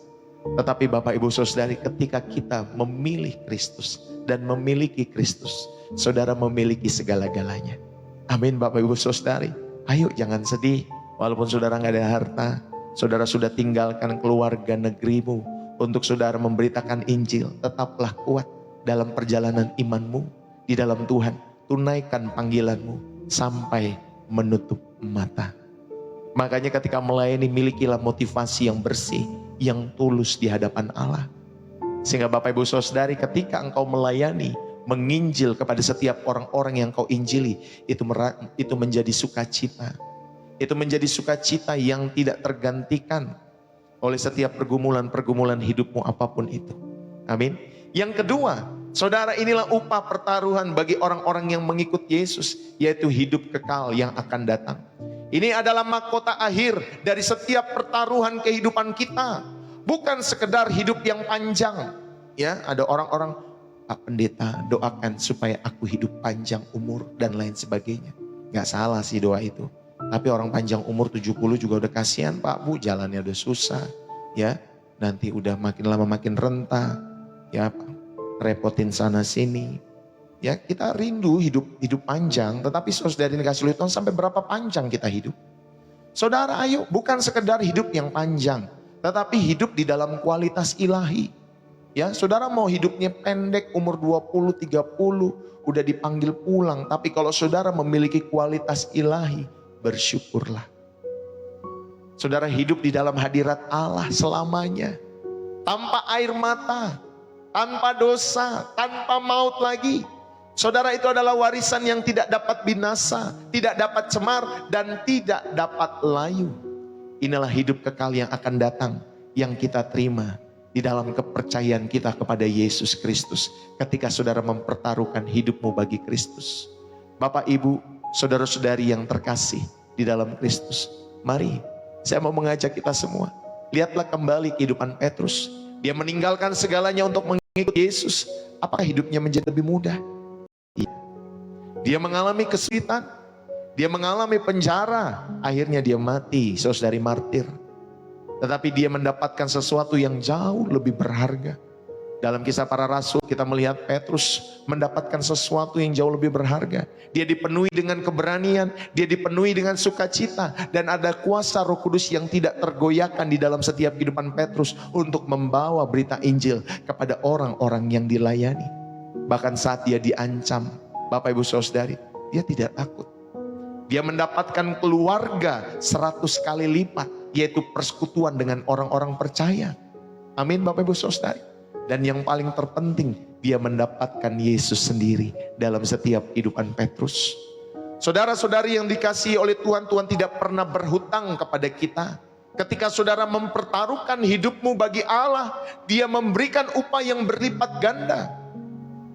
S1: Tetapi Bapak Ibu Saudari, ketika kita memilih Kristus dan memiliki Kristus, saudara memiliki segala-galanya. Amin Bapak Ibu Saudari. Ayo jangan sedih, walaupun saudara nggak ada harta, saudara sudah tinggalkan keluarga negerimu untuk saudara memberitakan Injil. Tetaplah kuat dalam perjalanan imanmu di dalam Tuhan. Tunaikan panggilanmu sampai menutup mata. Makanya ketika melayani, milikilah motivasi yang bersih, yang tulus di hadapan Allah. Sehingga Bapak Ibu Saudari, ketika engkau melayani, menginjil kepada setiap orang-orang yang kau injili, itu menjadi sukacita. Itu menjadi sukacita yang tidak tergantikan oleh setiap pergumulan-pergumulan hidupmu apapun itu. Amin. Yang kedua, saudara, inilah upah pertaruhan bagi orang-orang yang mengikut Yesus, yaitu hidup kekal yang akan datang. Ini adalah mahkota akhir dari setiap pertaruhan kehidupan kita. Bukan sekedar hidup yang panjang. Ya, ada orang-orang, Pak Pendeta, doakan supaya aku hidup panjang umur dan lain sebagainya. Gak salah sih doa itu. Tapi orang panjang umur 70 juga udah kasihan Pak Bu, jalannya udah susah. Ya, nanti udah makin lama makin renta. Ya, repotin sana sini. Ya, kita rindu hidup panjang, tetapi saudara dikasih Tuhan, sampai berapa panjang kita hidup? Saudara, ayo, bukan sekedar hidup yang panjang, tetapi hidup di dalam kualitas ilahi. Ya, saudara mau hidupnya pendek, umur 20, 30, udah dipanggil pulang, tapi kalau saudara memiliki kualitas ilahi, bersyukurlah. Saudara hidup di dalam hadirat Allah selamanya, tanpa air mata, tanpa dosa, tanpa maut lagi. Saudara, itu adalah warisan yang tidak dapat binasa, tidak dapat cemar, dan tidak dapat layu. Inilah hidup kekal yang akan datang, yang kita terima di dalam kepercayaan kita kepada Yesus Kristus. Ketika saudara mempertaruhkan hidupmu bagi Kristus. Bapak, Ibu, saudara-saudari yang terkasih di dalam Kristus. Mari, saya mau mengajak kita semua. Lihatlah kembali kehidupan Petrus. Dia meninggalkan segalanya untuk mengikut Yesus. Apakah hidupnya menjadi lebih mudah? Dia mengalami kesulitan, dia mengalami penjara, akhirnya dia mati, saudari martir. Tetapi dia mendapatkan sesuatu yang jauh lebih berharga. Dalam Kisah Para Rasul kita melihat Petrus mendapatkan sesuatu yang jauh lebih berharga. Dia dipenuhi dengan keberanian, dia dipenuhi dengan sukacita, dan ada kuasa Roh Kudus yang tidak tergoyahkan di dalam setiap kehidupan Petrus untuk membawa berita Injil kepada orang-orang yang dilayani. Bahkan saat dia diancam, Bapak Ibu Saudari, dia tidak takut. Dia mendapatkan keluarga 100 kali lipat, yaitu persekutuan dengan orang-orang percaya. Amin Bapak Ibu Saudari. Dan yang paling terpenting, dia mendapatkan Yesus sendiri dalam setiap kehidupan Petrus. Saudara-saudari yang dikasihi oleh Tuhan, Tuhan tidak pernah berhutang kepada kita. Ketika saudara mempertaruhkan hidupmu bagi Allah, dia memberikan upah yang berlipat ganda.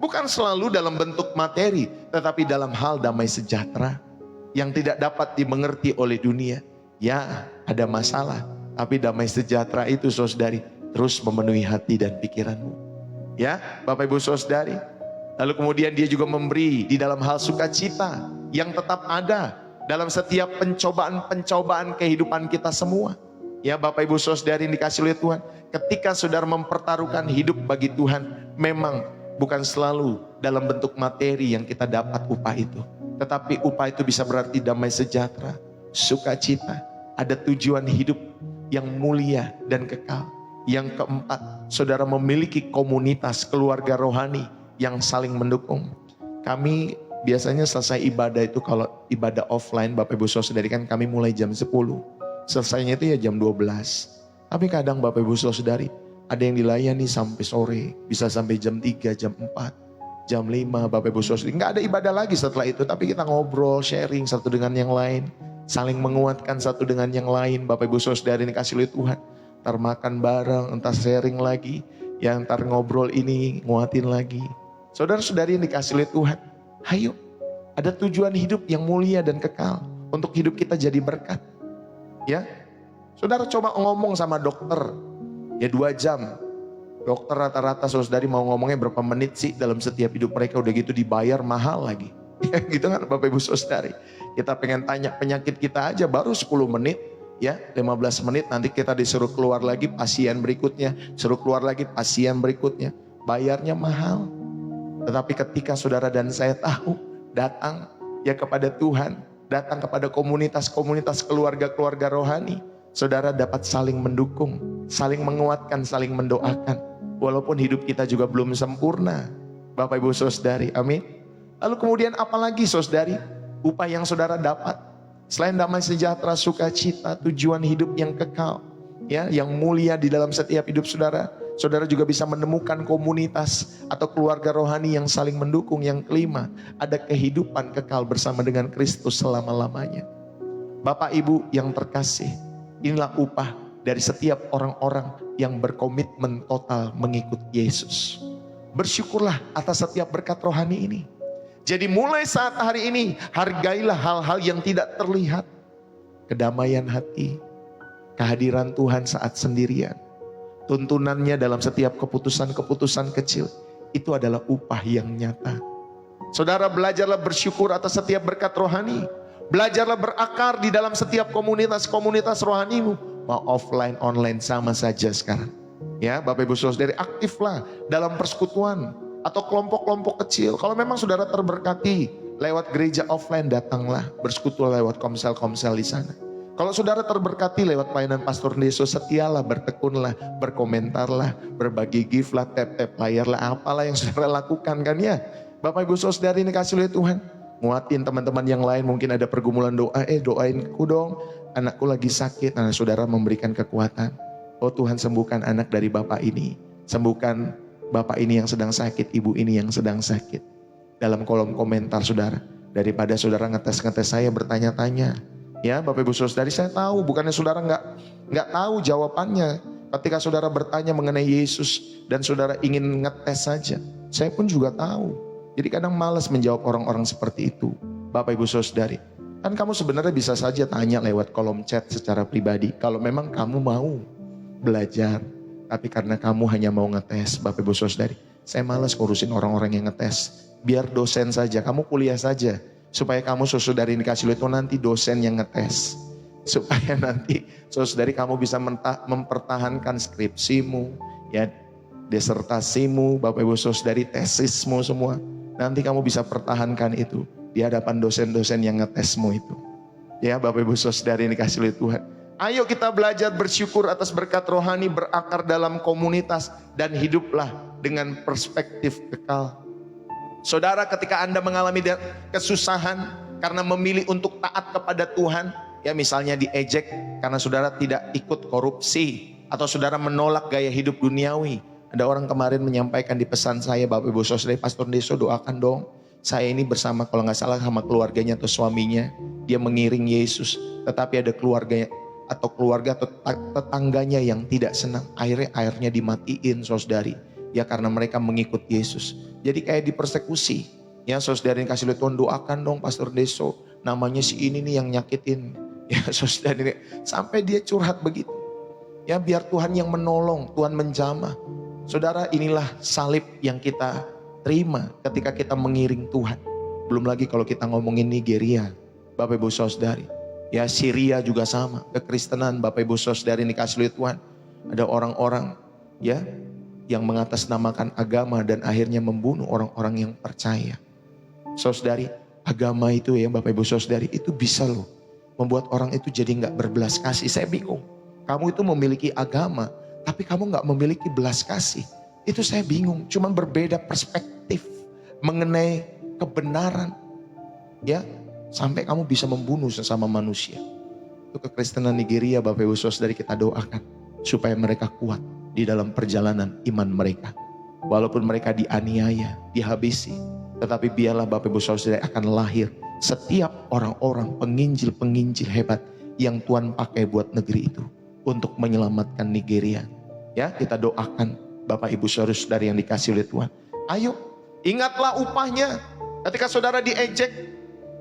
S1: Bukan selalu dalam bentuk materi, tetapi dalam hal damai sejahtera yang tidak dapat dimengerti oleh dunia. Ya, ada masalah, tapi damai sejahtera itu saudari terus memenuhi hati dan pikiranmu. Ya, Bapak Ibu Saudari. Lalu kemudian dia juga memberi di dalam hal sukacita yang tetap ada dalam setiap pencobaan-pencobaan kehidupan kita semua. Ya, Bapak Ibu Saudari yang dikasihi oleh Tuhan, ketika saudara mempertaruhkan hidup bagi Tuhan, memang bukan selalu dalam bentuk materi yang kita dapat upah itu. Tetapi upah itu bisa berarti damai sejahtera, sukacita, ada tujuan hidup yang mulia dan kekal. Yang keempat, saudara memiliki komunitas keluarga rohani yang saling mendukung. Kami biasanya selesai ibadah itu, kalau ibadah offline Bapak Ibu Saudari kan kami mulai jam 10. Selesainya itu ya jam 12. Tapi kadang Bapak Ibu Saudari ada yang dilayani sampai sore, bisa sampai jam 3, jam 4, jam 5 Bapak Ibu Saudari. Nggak ada ibadah lagi setelah itu, tapi kita ngobrol, sharing satu dengan yang lain, saling menguatkan satu dengan yang lain. Bapak Ibu Saudari dikasihi oleh Tuhan. Ntar makan bareng, entar sharing lagi, ya ntar ngobrol ini, nguatin lagi. Saudara-saudari yang dikasihi oleh Tuhan, ayo, ada tujuan hidup yang mulia dan kekal untuk hidup kita jadi berkat. Ya, saudara coba ngomong sama dokter, ya 2 jam. Dokter rata-rata saudari mau ngomongnya berapa menit sih dalam setiap hidup mereka, udah gitu dibayar mahal lagi. Ya gitu kan Bapak Ibu Saudari. Kita pengen tanya penyakit kita aja baru 10 menit. Ya, 15 menit nanti kita disuruh keluar lagi pasien berikutnya, suruh keluar lagi pasien berikutnya. Bayarnya mahal. Tetapi ketika saudara dan saya tahu, datang ya kepada Tuhan, datang kepada komunitas-komunitas keluarga-keluarga rohani, saudara dapat saling mendukung, saling menguatkan, saling mendoakan. Walaupun hidup kita juga belum sempurna, Bapak Ibu Saudari, amin. Lalu kemudian apalagi saudari, upah yang saudara dapat? Selain damai sejahtera, sukacita, tujuan hidup yang kekal, ya, yang mulia di dalam setiap hidup saudara, saudara juga bisa menemukan komunitas atau keluarga rohani yang saling mendukung. Yang kelima, ada kehidupan kekal bersama dengan Kristus selama-lamanya. Bapak Ibu yang terkasih, inilah upah dari setiap orang-orang yang berkomitmen total mengikut Yesus. Bersyukurlah atas setiap berkat rohani ini. Jadi mulai saat hari ini, hargailah hal-hal yang tidak terlihat. Kedamaian hati, kehadiran Tuhan saat sendirian, tuntunannya dalam setiap keputusan-keputusan kecil, itu adalah upah yang nyata. Saudara, belajarlah bersyukur atas setiap berkat rohani. Belajarlah berakar di dalam setiap komunitas-komunitas rohanimu. Mau offline, online sama saja sekarang. Ya, Bapak Ibu Saudari, aktiflah dalam persekutuan atau kelompok-kelompok kecil. Kalau memang saudara terberkati lewat gereja offline, datanglah bersekutu lewat komsel-komsel di sana. Kalau saudara terberkati lewat pelayanan Pastor Deso, setialah, bertekunlah, berkomentarlah, berbagi gift lah, tap-tap layar lah, apalah yang saudara lakukan kan ya. Bapak Ibu Saudari ini kasih oleh Tuhan, nguatin teman-teman yang lain, mungkin ada pergumulan doa, doainku dong, anakku lagi sakit. Nah, saudara memberikan kekuatan. Oh Tuhan, sembuhkan anak dari bapak ini, sembuhkan bapak ini yang sedang sakit, ibu ini yang sedang sakit. Dalam kolom komentar saudara, daripada saudara ngetes-ngetes saya bertanya-tanya. Ya Bapak Ibu Saudari, saya tahu bukannya saudara nggak tahu jawabannya. Ketika saudara bertanya mengenai Yesus dan saudara ingin ngetes saja, saya pun juga tahu. Jadi kadang malas menjawab orang-orang seperti itu. Bapak Ibu Saudari, kan kamu sebenarnya bisa saja tanya lewat kolom chat secara pribadi. Kalau memang kamu mau belajar. Tapi karena kamu hanya mau ngetes, Bapak Ibu Saudari, saya malas ngurusin orang-orang yang ngetes. Biar dosen saja, kamu kuliah saja. Supaya kamu saudari dikasih itu nanti dosen yang ngetes. Supaya nanti saudari kamu bisa mempertahankan skripsimu. Ya, Disertasimu, Bapak Ibu Saudari, tesismu semua. Nanti kamu bisa pertahankan itu di hadapan dosen-dosen yang ngetesmu itu. Ya Bapak Ibu Saudari ini kasih oleh Tuhan. Ayo kita belajar bersyukur atas berkat rohani, berakar dalam komunitas, dan hiduplah dengan perspektif kekal. Saudara, ketika Anda mengalami kesusahan karena memilih untuk taat kepada Tuhan, ya misalnya diejek karena saudara tidak ikut korupsi, atau saudara menolak gaya hidup duniawi. Ada orang kemarin menyampaikan di pesan saya, Bapak Ibu Saudara, Pastor Deso doakan dong. Saya ini bersama, kalau nggak salah sama keluarganya atau suaminya, dia mengiring Yesus. Tetapi ada keluarga atau tetangganya yang tidak senang. Airnya dimatiin, saudari. Ya karena mereka mengikut Yesus. Jadi kayak dipersekusi. Ya saudari yang kasih lihat Tuhan, doakan dong Pastor Deso. Namanya si ini nih yang nyakitin. Ya saudari, sampai dia curhat begitu. Ya biar Tuhan yang menolong, Tuhan menjamah. Saudara, inilah salib yang kita terima ketika kita mengiring Tuhan. Belum lagi kalau kita ngomongin Nigeria, Bapak Ibu Saudari. Ya Syria juga sama, kekristenan Bapak Ibu Saudari ini kasih lihat Tuhan. Ada orang-orang ya yang mengatasnamakan agama dan akhirnya membunuh orang-orang yang percaya. Saudari, agama itu ya Bapak Ibu Saudari, itu bisa loh membuat orang itu jadi gak berbelas kasih. Saya bingung, kamu itu memiliki agama tapi kamu gak memiliki belas kasih. Itu saya bingung, cuman berbeda perspektif mengenai kebenaran. Ya, sampai kamu bisa membunuh sesama manusia. Itu kekristenan Nigeria Bapak Ibu Saudari, kita doakan supaya mereka kuat di dalam perjalanan iman mereka. Walaupun mereka dianiaya, dihabisi, tetapi biarlah Bapak Ibu Saudari akan lahir setiap orang-orang penginjil-penginjil hebat yang Tuhan pakai buat negeri itu untuk menyelamatkan Nigeria. Ya, kita doakan Bapak Ibu Saudari yang dikasih oleh Tuhan. Ayo, ingatlah upahnya. Ketika saudara diejek,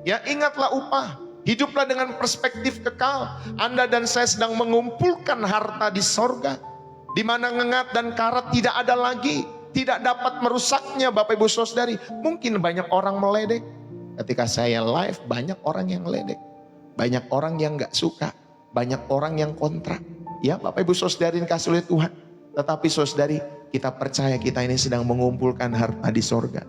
S1: ya ingatlah upah. Hiduplah dengan perspektif kekal. Anda dan saya sedang mengumpulkan harta di sorga, di mana ngengat dan karat tidak ada lagi, tidak dapat merusaknya Bapak Ibu Saudari. Mungkin banyak orang meledek. Ketika saya live, banyak orang yang meledek, banyak orang yang gak suka, banyak orang yang kontra. Ya Bapak Ibu Saudari yang kasih oleh Tuhan. Tetapi saudari, kita percaya kita ini sedang mengumpulkan harta di sorga.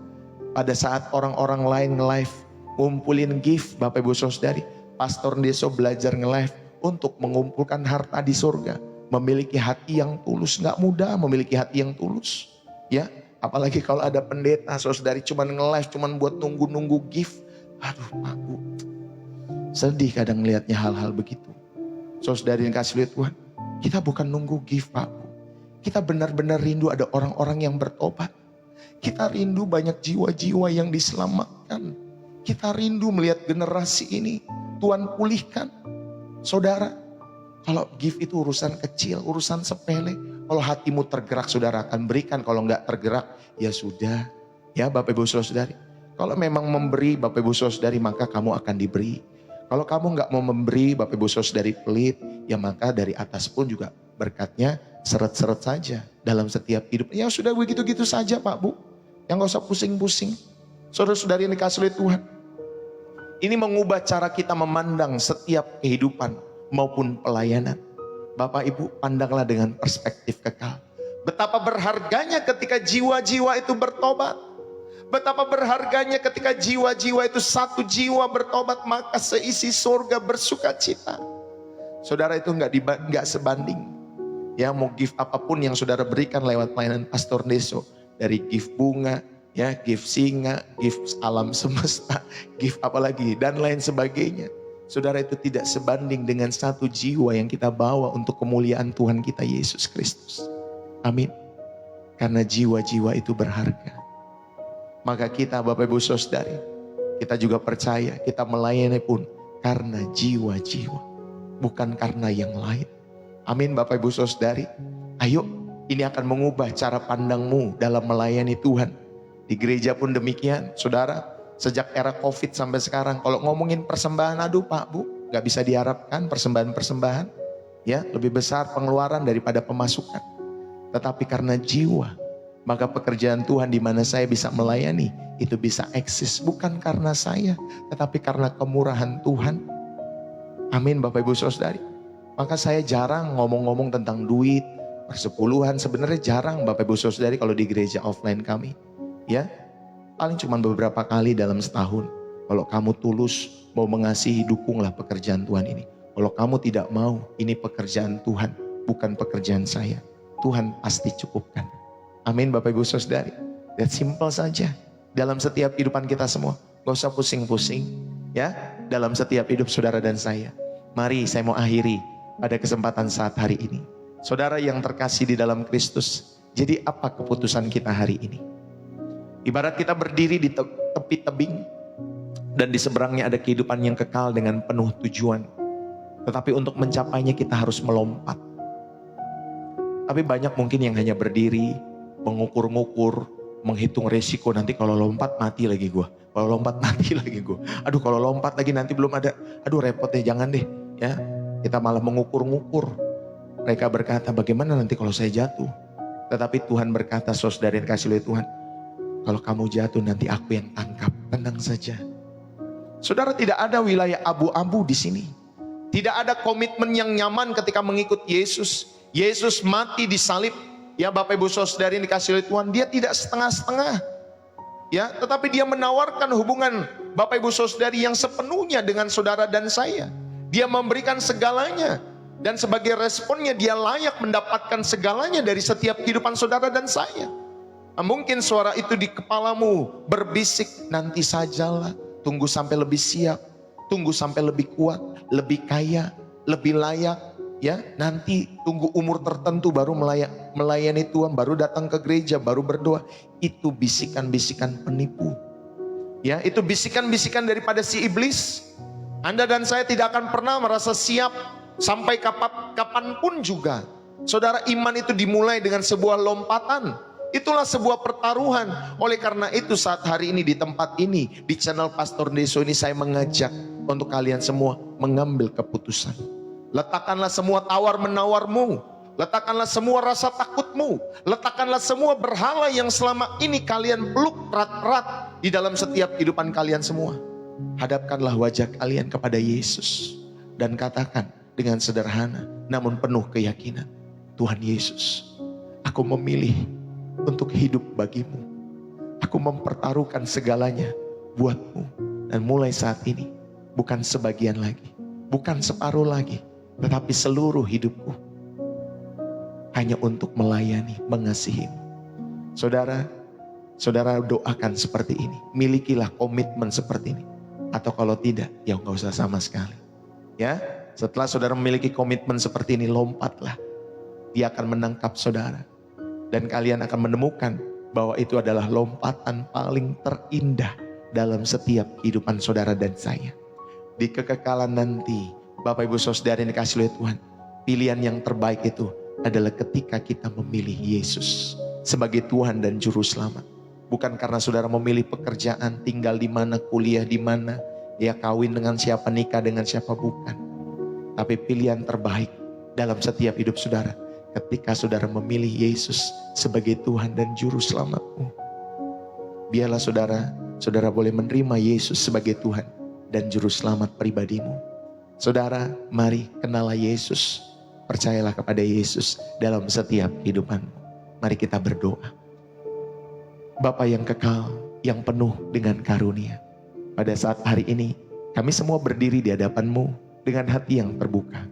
S1: Pada saat orang-orang lain nge-live, ngumpulin gift Bapak Ibu Saudari, Pastor Deso belajar nge-live untuk mengumpulkan harta di sorga. Memiliki hati yang tulus, gak mudah memiliki hati yang tulus. Ya, apalagi kalau ada pendeta saudari cuman nge-live, cuman buat nunggu-nunggu gift. Aduh Pak Bu, sedih kadang ngelihatnya hal-hal begitu. Saudari yang kasih lihat Tuhan, kita bukan nunggu gift Pak Bu. Kita benar-benar rindu ada orang-orang yang bertobat. Kita rindu banyak jiwa-jiwa yang diselamatkan. Kita rindu melihat generasi ini Tuhan pulihkan. Saudara, kalau gift itu urusan kecil, urusan sepele. Kalau hatimu tergerak, saudara akan berikan. Kalau enggak tergerak, ya sudah. Ya Bapak Ibu Saudari. Kalau memang memberi Bapak Ibu Saudari, maka kamu akan diberi. Kalau kamu enggak mau memberi, Bapak Ibu Saudari pelit, ya maka dari atas pun juga berkatnya seret-seret saja dalam setiap hidup. Ya sudah begitu-gitu saja Pak Bu. Yang gak usah pusing-pusing. Saudara-saudari yang dikasih oleh Tuhan. Ini mengubah cara kita memandang setiap kehidupan maupun pelayanan. Bapak Ibu, pandanglah dengan perspektif kekal. Betapa berharganya ketika jiwa-jiwa itu bertobat. Betapa berharganya ketika jiwa-jiwa itu satu jiwa bertobat, maka seisi surga bersuka cita. Saudara, itu nggak sebanding. Ya, mau gift apapun yang saudara berikan lewat pelayanan Pastor Deso, dari gift bunga, ya gift singa, gift alam semesta, gift apalagi dan lain sebagainya. Saudara, itu tidak sebanding dengan satu jiwa yang kita bawa untuk kemuliaan Tuhan kita Yesus Kristus. Amin. Karena jiwa-jiwa itu berharga. Maka kita Bapak Ibu Saudari, kita juga percaya kita melayani pun karena jiwa-jiwa, bukan karena yang lain. Amin Bapak Ibu Saudari. Ayo, ini akan mengubah cara pandangmu dalam melayani Tuhan. Di gereja pun demikian, saudara. Sejak era COVID sampai sekarang, kalau ngomongin persembahan, aduh Pak Bu, gak bisa diharapkan persembahan-persembahan. Ya, lebih besar pengeluaran daripada pemasukan. Tetapi karena jiwa, maka pekerjaan Tuhan di mana saya bisa melayani, itu bisa eksis. Bukan karena saya, tetapi karena kemurahan Tuhan. Amin Bapak Ibu Saudari. Maka saya jarang ngomong-ngomong tentang duit, persepuluhan sebenarnya jarang Bapak Ibu Saudari kalau di gereja offline kami. Ya, paling cuma beberapa kali dalam setahun. Kalau kamu tulus mau mengasihi, dukunglah pekerjaan Tuhan ini. Kalau kamu tidak mau, ini pekerjaan Tuhan, bukan pekerjaan saya. Tuhan pasti cukupkan. Amin Bapak Ibu Saudari. That simple saja. Dalam setiap kehidupan kita semua. Gak usah pusing-pusing. Ya, dalam setiap hidup saudara dan saya. Mari saya mau akhiri pada kesempatan saat hari ini. Saudara yang terkasih di dalam Kristus. Jadi apa keputusan kita hari ini? Ibarat kita berdiri di tepi tebing. Dan di seberangnya ada kehidupan yang kekal dengan penuh tujuan. Tetapi untuk mencapainya kita harus melompat. Tapi banyak mungkin yang hanya berdiri, mengukur-ngukur, menghitung resiko, nanti kalau lompat mati lagi gue. Kalau lompat mati lagi gue. Aduh kalau lompat lagi nanti belum ada. Aduh repot deh, jangan deh. Ya, kita malah mengukur-ngukur. Mereka berkata, bagaimana nanti kalau saya jatuh? Tetapi Tuhan berkata, saudara yang kasih oleh Tuhan, kalau kamu jatuh nanti aku yang tangkap. Tenang saja. Saudara, tidak ada wilayah abu-abu di sini. Tidak ada komitmen yang nyaman ketika mengikut Yesus. Yesus mati di salib. Ya Bapak Ibu Saudari yang dikasih oleh Tuhan, dia tidak setengah-setengah. Ya, tetapi dia menawarkan hubungan Bapak Ibu Saudari yang sepenuhnya dengan saudara dan saya. Dia memberikan segalanya. Dan sebagai responnya dia layak mendapatkan segalanya dari setiap kehidupan saudara dan saya. Nah, mungkin suara itu di kepalamu berbisik, nanti sajalah. Tunggu sampai lebih siap. Tunggu sampai lebih kuat, lebih kaya, lebih layak. Ya, nanti tunggu umur tertentu baru melayani Tuhan, baru datang ke gereja, baru berdoa. Itu bisikan-bisikan penipu. Ya, itu bisikan-bisikan daripada si iblis. Anda dan saya tidak akan pernah merasa siap sampai kapanpun juga. Saudara, iman itu dimulai dengan sebuah lompatan. Itulah sebuah pertaruhan. Oleh karena itu saat hari ini di tempat ini, di channel Pastor Deso ini saya mengajak untuk kalian semua mengambil keputusan. Letakkanlah semua tawar-menawarmu. Letakkanlah semua rasa takutmu. Letakkanlah semua berhala yang selama ini kalian peluk erat-erat di dalam setiap kehidupan kalian semua. Hadapkanlah wajah kalian kepada Yesus. Dan katakan dengan sederhana namun penuh keyakinan, Tuhan Yesus, aku memilih untuk hidup bagimu. Aku mempertaruhkan segalanya buatmu. Dan mulai saat ini bukan sebagian lagi, bukan separuh lagi, tetapi seluruh hidupku hanya untuk melayani, mengasihimu. Saudara, saudara doakan seperti ini. Milikilah komitmen seperti ini. Atau kalau tidak, ya nggak usah sama sekali. Ya, setelah saudara memiliki komitmen seperti ini, lompatlah. Dia akan menangkap saudara. Dan kalian akan menemukan bahwa itu adalah lompatan paling terindah dalam setiap kehidupan saudara dan saya. Di kekekalan nanti, Bapak Ibu Saudara yang dikasih oleh Tuhan, pilihan yang terbaik itu adalah ketika kita memilih Yesus sebagai Tuhan dan Juru Selamat. Bukan karena saudara memilih pekerjaan, tinggal di mana, kuliah di mana, ya kawin dengan siapa, nikah dengan siapa, bukan. Tapi pilihan terbaik dalam setiap hidup saudara ketika saudara memilih Yesus sebagai Tuhan dan Juru Selamatmu. Biarlah saudara boleh menerima Yesus sebagai Tuhan dan Juru Selamat pribadimu. Saudara, mari kenallah Yesus. Percayalah kepada Yesus dalam setiap kehidupanmu. Mari kita berdoa. Bapa yang kekal, yang penuh dengan karunia. Pada saat hari ini, kami semua berdiri di hadapan-Mu dengan hati yang terbuka.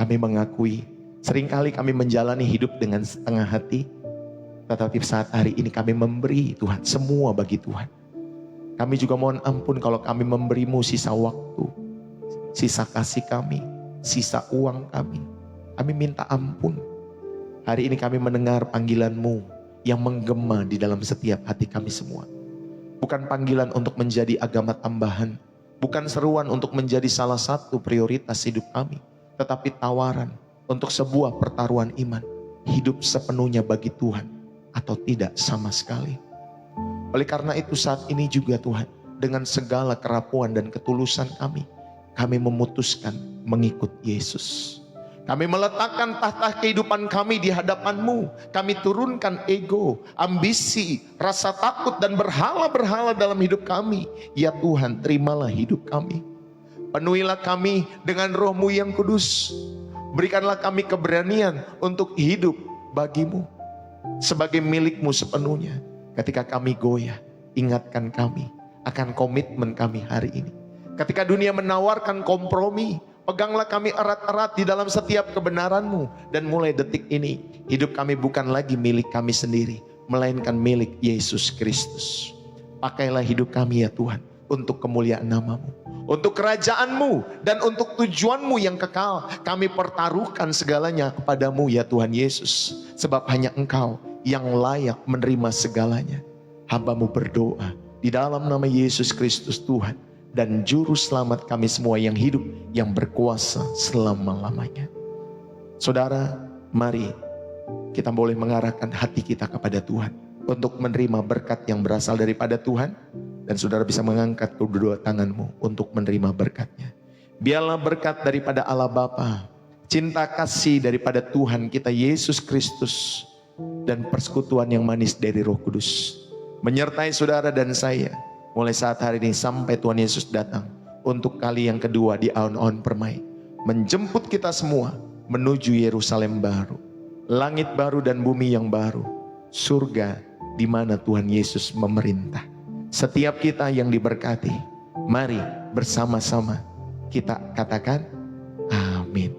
S1: Kami mengakui, seringkali kami menjalani hidup dengan setengah hati. Tetapi saat hari ini kami memberi Tuhan, semua bagi Tuhan. Kami juga mohon ampun kalau kami memberi-Mu sisa waktu, sisa kasih kami, sisa uang kami. Kami minta ampun. Hari ini kami mendengar panggilan-Mu yang menggema di dalam setiap hati kami semua. Bukan panggilan untuk menjadi agama tambahan. Bukan seruan untuk menjadi salah satu prioritas hidup kami. Tetapi tawaran untuk sebuah pertaruhan iman. Hidup sepenuhnya bagi Tuhan atau tidak sama sekali. Oleh karena itu saat ini juga Tuhan, dengan segala kerapuan dan ketulusan kami memutuskan mengikut Yesus. Kami meletakkan tahta kehidupan kami di hadapan-Mu. Kami turunkan ego, ambisi, rasa takut dan berhala-berhala dalam hidup kami. Ya Tuhan, terimalah hidup kami. Penuhilah kami dengan Roh-Mu yang kudus. Berikanlah kami keberanian untuk hidup bagimu, sebagai milikmu sepenuhnya. Ketika kami goyah, ingatkan kami akan komitmen kami hari ini. Ketika dunia menawarkan kompromi, peganglah kami erat-erat di dalam setiap kebenaran-Mu. Dan mulai detik ini, hidup kami bukan lagi milik kami sendiri, melainkan milik Yesus Kristus. Pakailah hidup kami ya Tuhan, untuk kemuliaan nama-Mu, untuk kerajaan-Mu, dan untuk tujuan-Mu yang kekal. Kami pertaruhkan segalanya kepada-Mu ya Tuhan Yesus. Sebab hanya Engkau yang layak menerima segalanya. Hamba-Mu berdoa di dalam nama Yesus Kristus Tuhan dan Juru Selamat kami semua yang hidup, yang berkuasa selama-lamanya. Saudara, mari kita boleh mengarahkan hati kita kepada Tuhan untuk menerima berkat yang berasal daripada Tuhan. Dan saudara bisa mengangkat kedua tanganmu untuk menerima berkatnya. Biarlah berkat daripada Allah Bapa, cinta kasih daripada Tuhan kita Yesus Kristus, dan persekutuan yang manis dari Roh Kudus menyertai saudara dan saya mulai saat hari ini sampai Tuhan Yesus datang untuk kali yang kedua di aun-aun permai, menjemput kita semua menuju Yerusalem baru, langit baru dan bumi yang baru, surga di mana Tuhan Yesus memerintah. Setiap kita yang diberkati, mari bersama-sama kita katakan amin.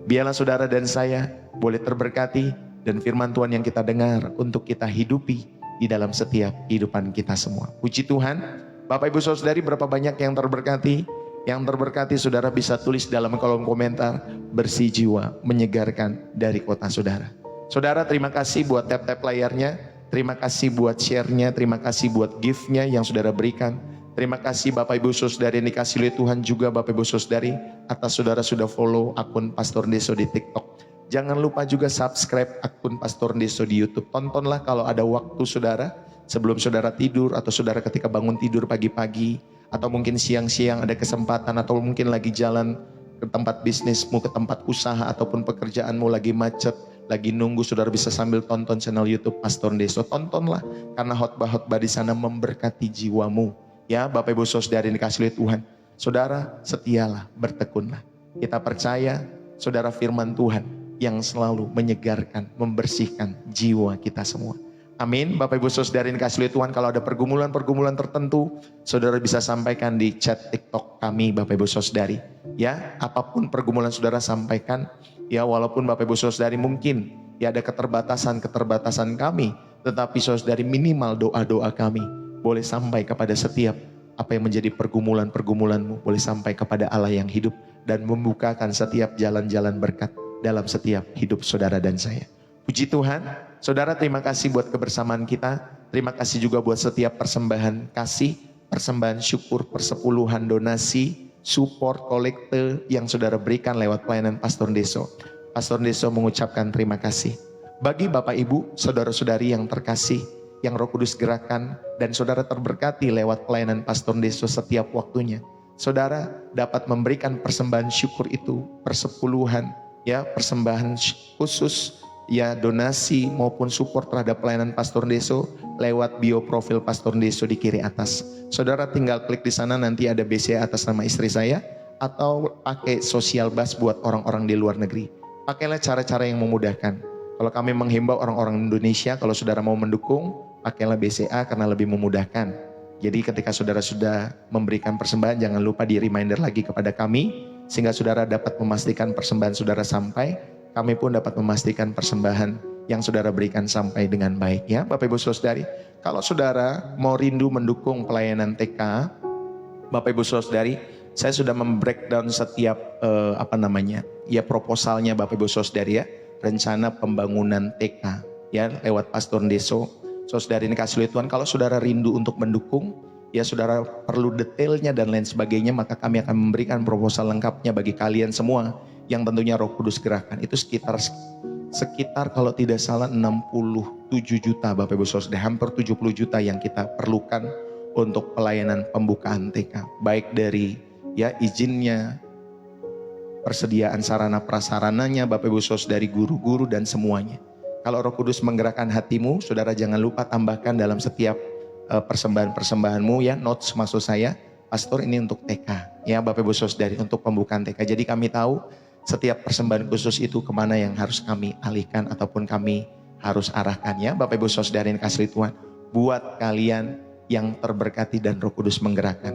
S1: Biarlah saudara dan saya boleh terberkati dan firman Tuhan yang kita dengar untuk kita hidupi di dalam setiap kehidupan kita semua. Puji Tuhan. Bapak Ibu Saudari, berapa banyak yang terberkati? Yang terberkati saudara bisa tulis dalam kolom komentar, bersih jiwa menyegarkan dari kota saudara. Saudara, terima kasih buat tap-tap layarnya. Terima kasih buat share-nya, terima kasih buat gift-nya yang saudara berikan. Terima kasih Bapak Ibu Saudari yang dikasih oleh Tuhan juga Bapak Ibu Saudari, atas saudara sudah follow akun Pastor Ndeso di TikTok. Jangan lupa juga subscribe akun Pastor Ndeso di YouTube. Tontonlah kalau ada waktu saudara, sebelum saudara tidur, atau saudara ketika bangun tidur pagi-pagi, atau mungkin siang-siang ada kesempatan, atau mungkin lagi jalan ke tempat bisnismu, ke tempat usaha, ataupun pekerjaanmu lagi macet, lagi nunggu, saudara bisa sambil tonton channel YouTube Pastor Ndeso. Tontonlah, karena khotbah-khotbah di sana memberkati jiwamu. Ya, Bapak Ibu Saudara yang dikasihi oleh Tuhan. Saudara, setialah, bertekunlah. Kita percaya, saudara, firman Tuhan yang selalu menyegarkan, membersihkan jiwa kita semua. Amin. Bapak Ibu Saudara yang dikasihi oleh Tuhan, kalau ada pergumulan-pergumulan tertentu, saudara bisa sampaikan di chat TikTok kami, Bapak Ibu Saudari. Ya, apapun pergumulan saudara sampaikan. Ya, walaupun Bapak Ibu Saudari mungkin ya ada keterbatasan kami, tetapi saudari minimal doa-doa kami boleh sampai kepada setiap apa yang menjadi pergumulan-pergumulanmu, boleh sampai kepada Allah yang hidup dan membukakan setiap jalan-jalan berkat dalam setiap hidup saudara dan saya. Puji Tuhan. Saudara, terima kasih buat kebersamaan kita. Terima kasih juga buat setiap persembahan kasih, persembahan syukur, persepuluhan, donasi, support, kolekte yang saudara berikan lewat pelayanan Pastor Ndeso. Pastor Ndeso mengucapkan terima kasih. Bagi Bapak Ibu, saudara-saudari yang terkasih, yang Roh Kudus gerakan, dan saudara terberkati lewat pelayanan Pastor Ndeso setiap waktunya. Saudara dapat memberikan persembahan syukur itu, persepuluhan, ya, persembahan khusus, ya, donasi maupun support terhadap pelayanan Pastor Ndeso lewat bio profil Pastor Ndeso di kiri atas. Saudara tinggal klik di sana, nanti ada BCA atas nama istri saya, atau pakai Social Bus buat orang-orang di luar negeri. Pakailah cara-cara yang memudahkan. Kalau kami menghimbau orang-orang Indonesia, kalau saudara mau mendukung, pakailah BCA karena lebih memudahkan. Jadi ketika saudara sudah memberikan persembahan, jangan lupa di reminder lagi kepada kami, sehingga saudara dapat memastikan persembahan saudara sampai. Kami pun dapat memastikan persembahan yang saudara berikan sampai dengan baik, ya Bapak Ibu Saudari. Kalau saudara mau rindu mendukung pelayanan TK, Bapak Ibu Saudari, saya sudah membreakdown setiap proposalnya Bapak Ibu Saudari, ya, rencana pembangunan TK, ya, lewat Pastor Ndeso. Saudari ini kasih Tuhan, kalau saudara rindu untuk mendukung, ya saudara perlu detailnya dan lain sebagainya, maka kami akan memberikan proposal lengkapnya bagi kalian semua yang tentunya Roh Kudus gerakan. Itu sekitar kalau tidak salah 67 juta Bapak Ibu Saudara, hampir 70 juta yang kita perlukan untuk pelayanan pembukaan TK, baik dari ya izinnya, persediaan sarana prasarananya, Bapak Ibu Saudari, guru-guru dan semuanya. Kalau Roh Kudus menggerakkan hatimu, saudara jangan lupa tambahkan dalam setiap persembahan-persembahanmu, ya, notes maksud saya, Pastor ini untuk TK, ya Bapak Ibu Saudari, untuk pembukaan TK. Jadi kami tahu setiap persembahan khusus itu kemana yang harus kami alihkan ataupun kami harus arahkan ya Bapak Ibu Saudara yang kasih Tuhan. Buat kalian yang terberkati dan Roh Kudus menggerakkan.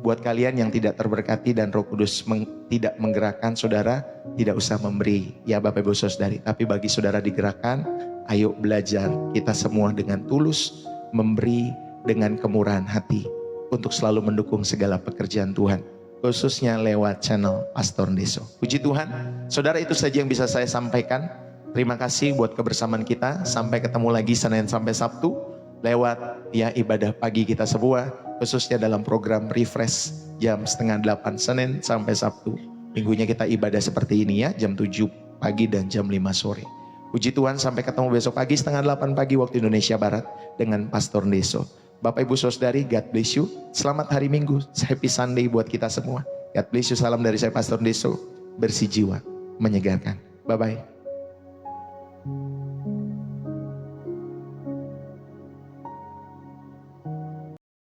S1: Buat kalian yang tidak terberkati dan Roh Kudus tidak menggerakkan, saudara tidak usah memberi ya Bapak Ibu Saudari. Tapi bagi saudara digerakkan, ayo belajar kita semua dengan tulus memberi dengan kemurahan hati untuk selalu mendukung segala pekerjaan Tuhan, khususnya lewat channel Pastor Ndeso. Puji Tuhan, saudara, itu saja yang bisa saya sampaikan. Terima kasih buat kebersamaan kita. Sampai ketemu lagi Senin sampai Sabtu lewat ya ibadah pagi kita semua, khususnya dalam program Refresh jam 7:30 Senin sampai Sabtu. Minggunya kita ibadah seperti ini ya, jam 7 pagi dan jam 5 sore. Puji Tuhan, sampai ketemu besok pagi 7:30 pagi waktu Indonesia Barat dengan Pastor Ndeso. Bapak Ibu Saudari, God bless you. Selamat hari Minggu, happy Sunday buat kita semua. God bless you, salam dari saya Pastor Ndeso. Bersih jiwa, menyegarkan. Bye-bye.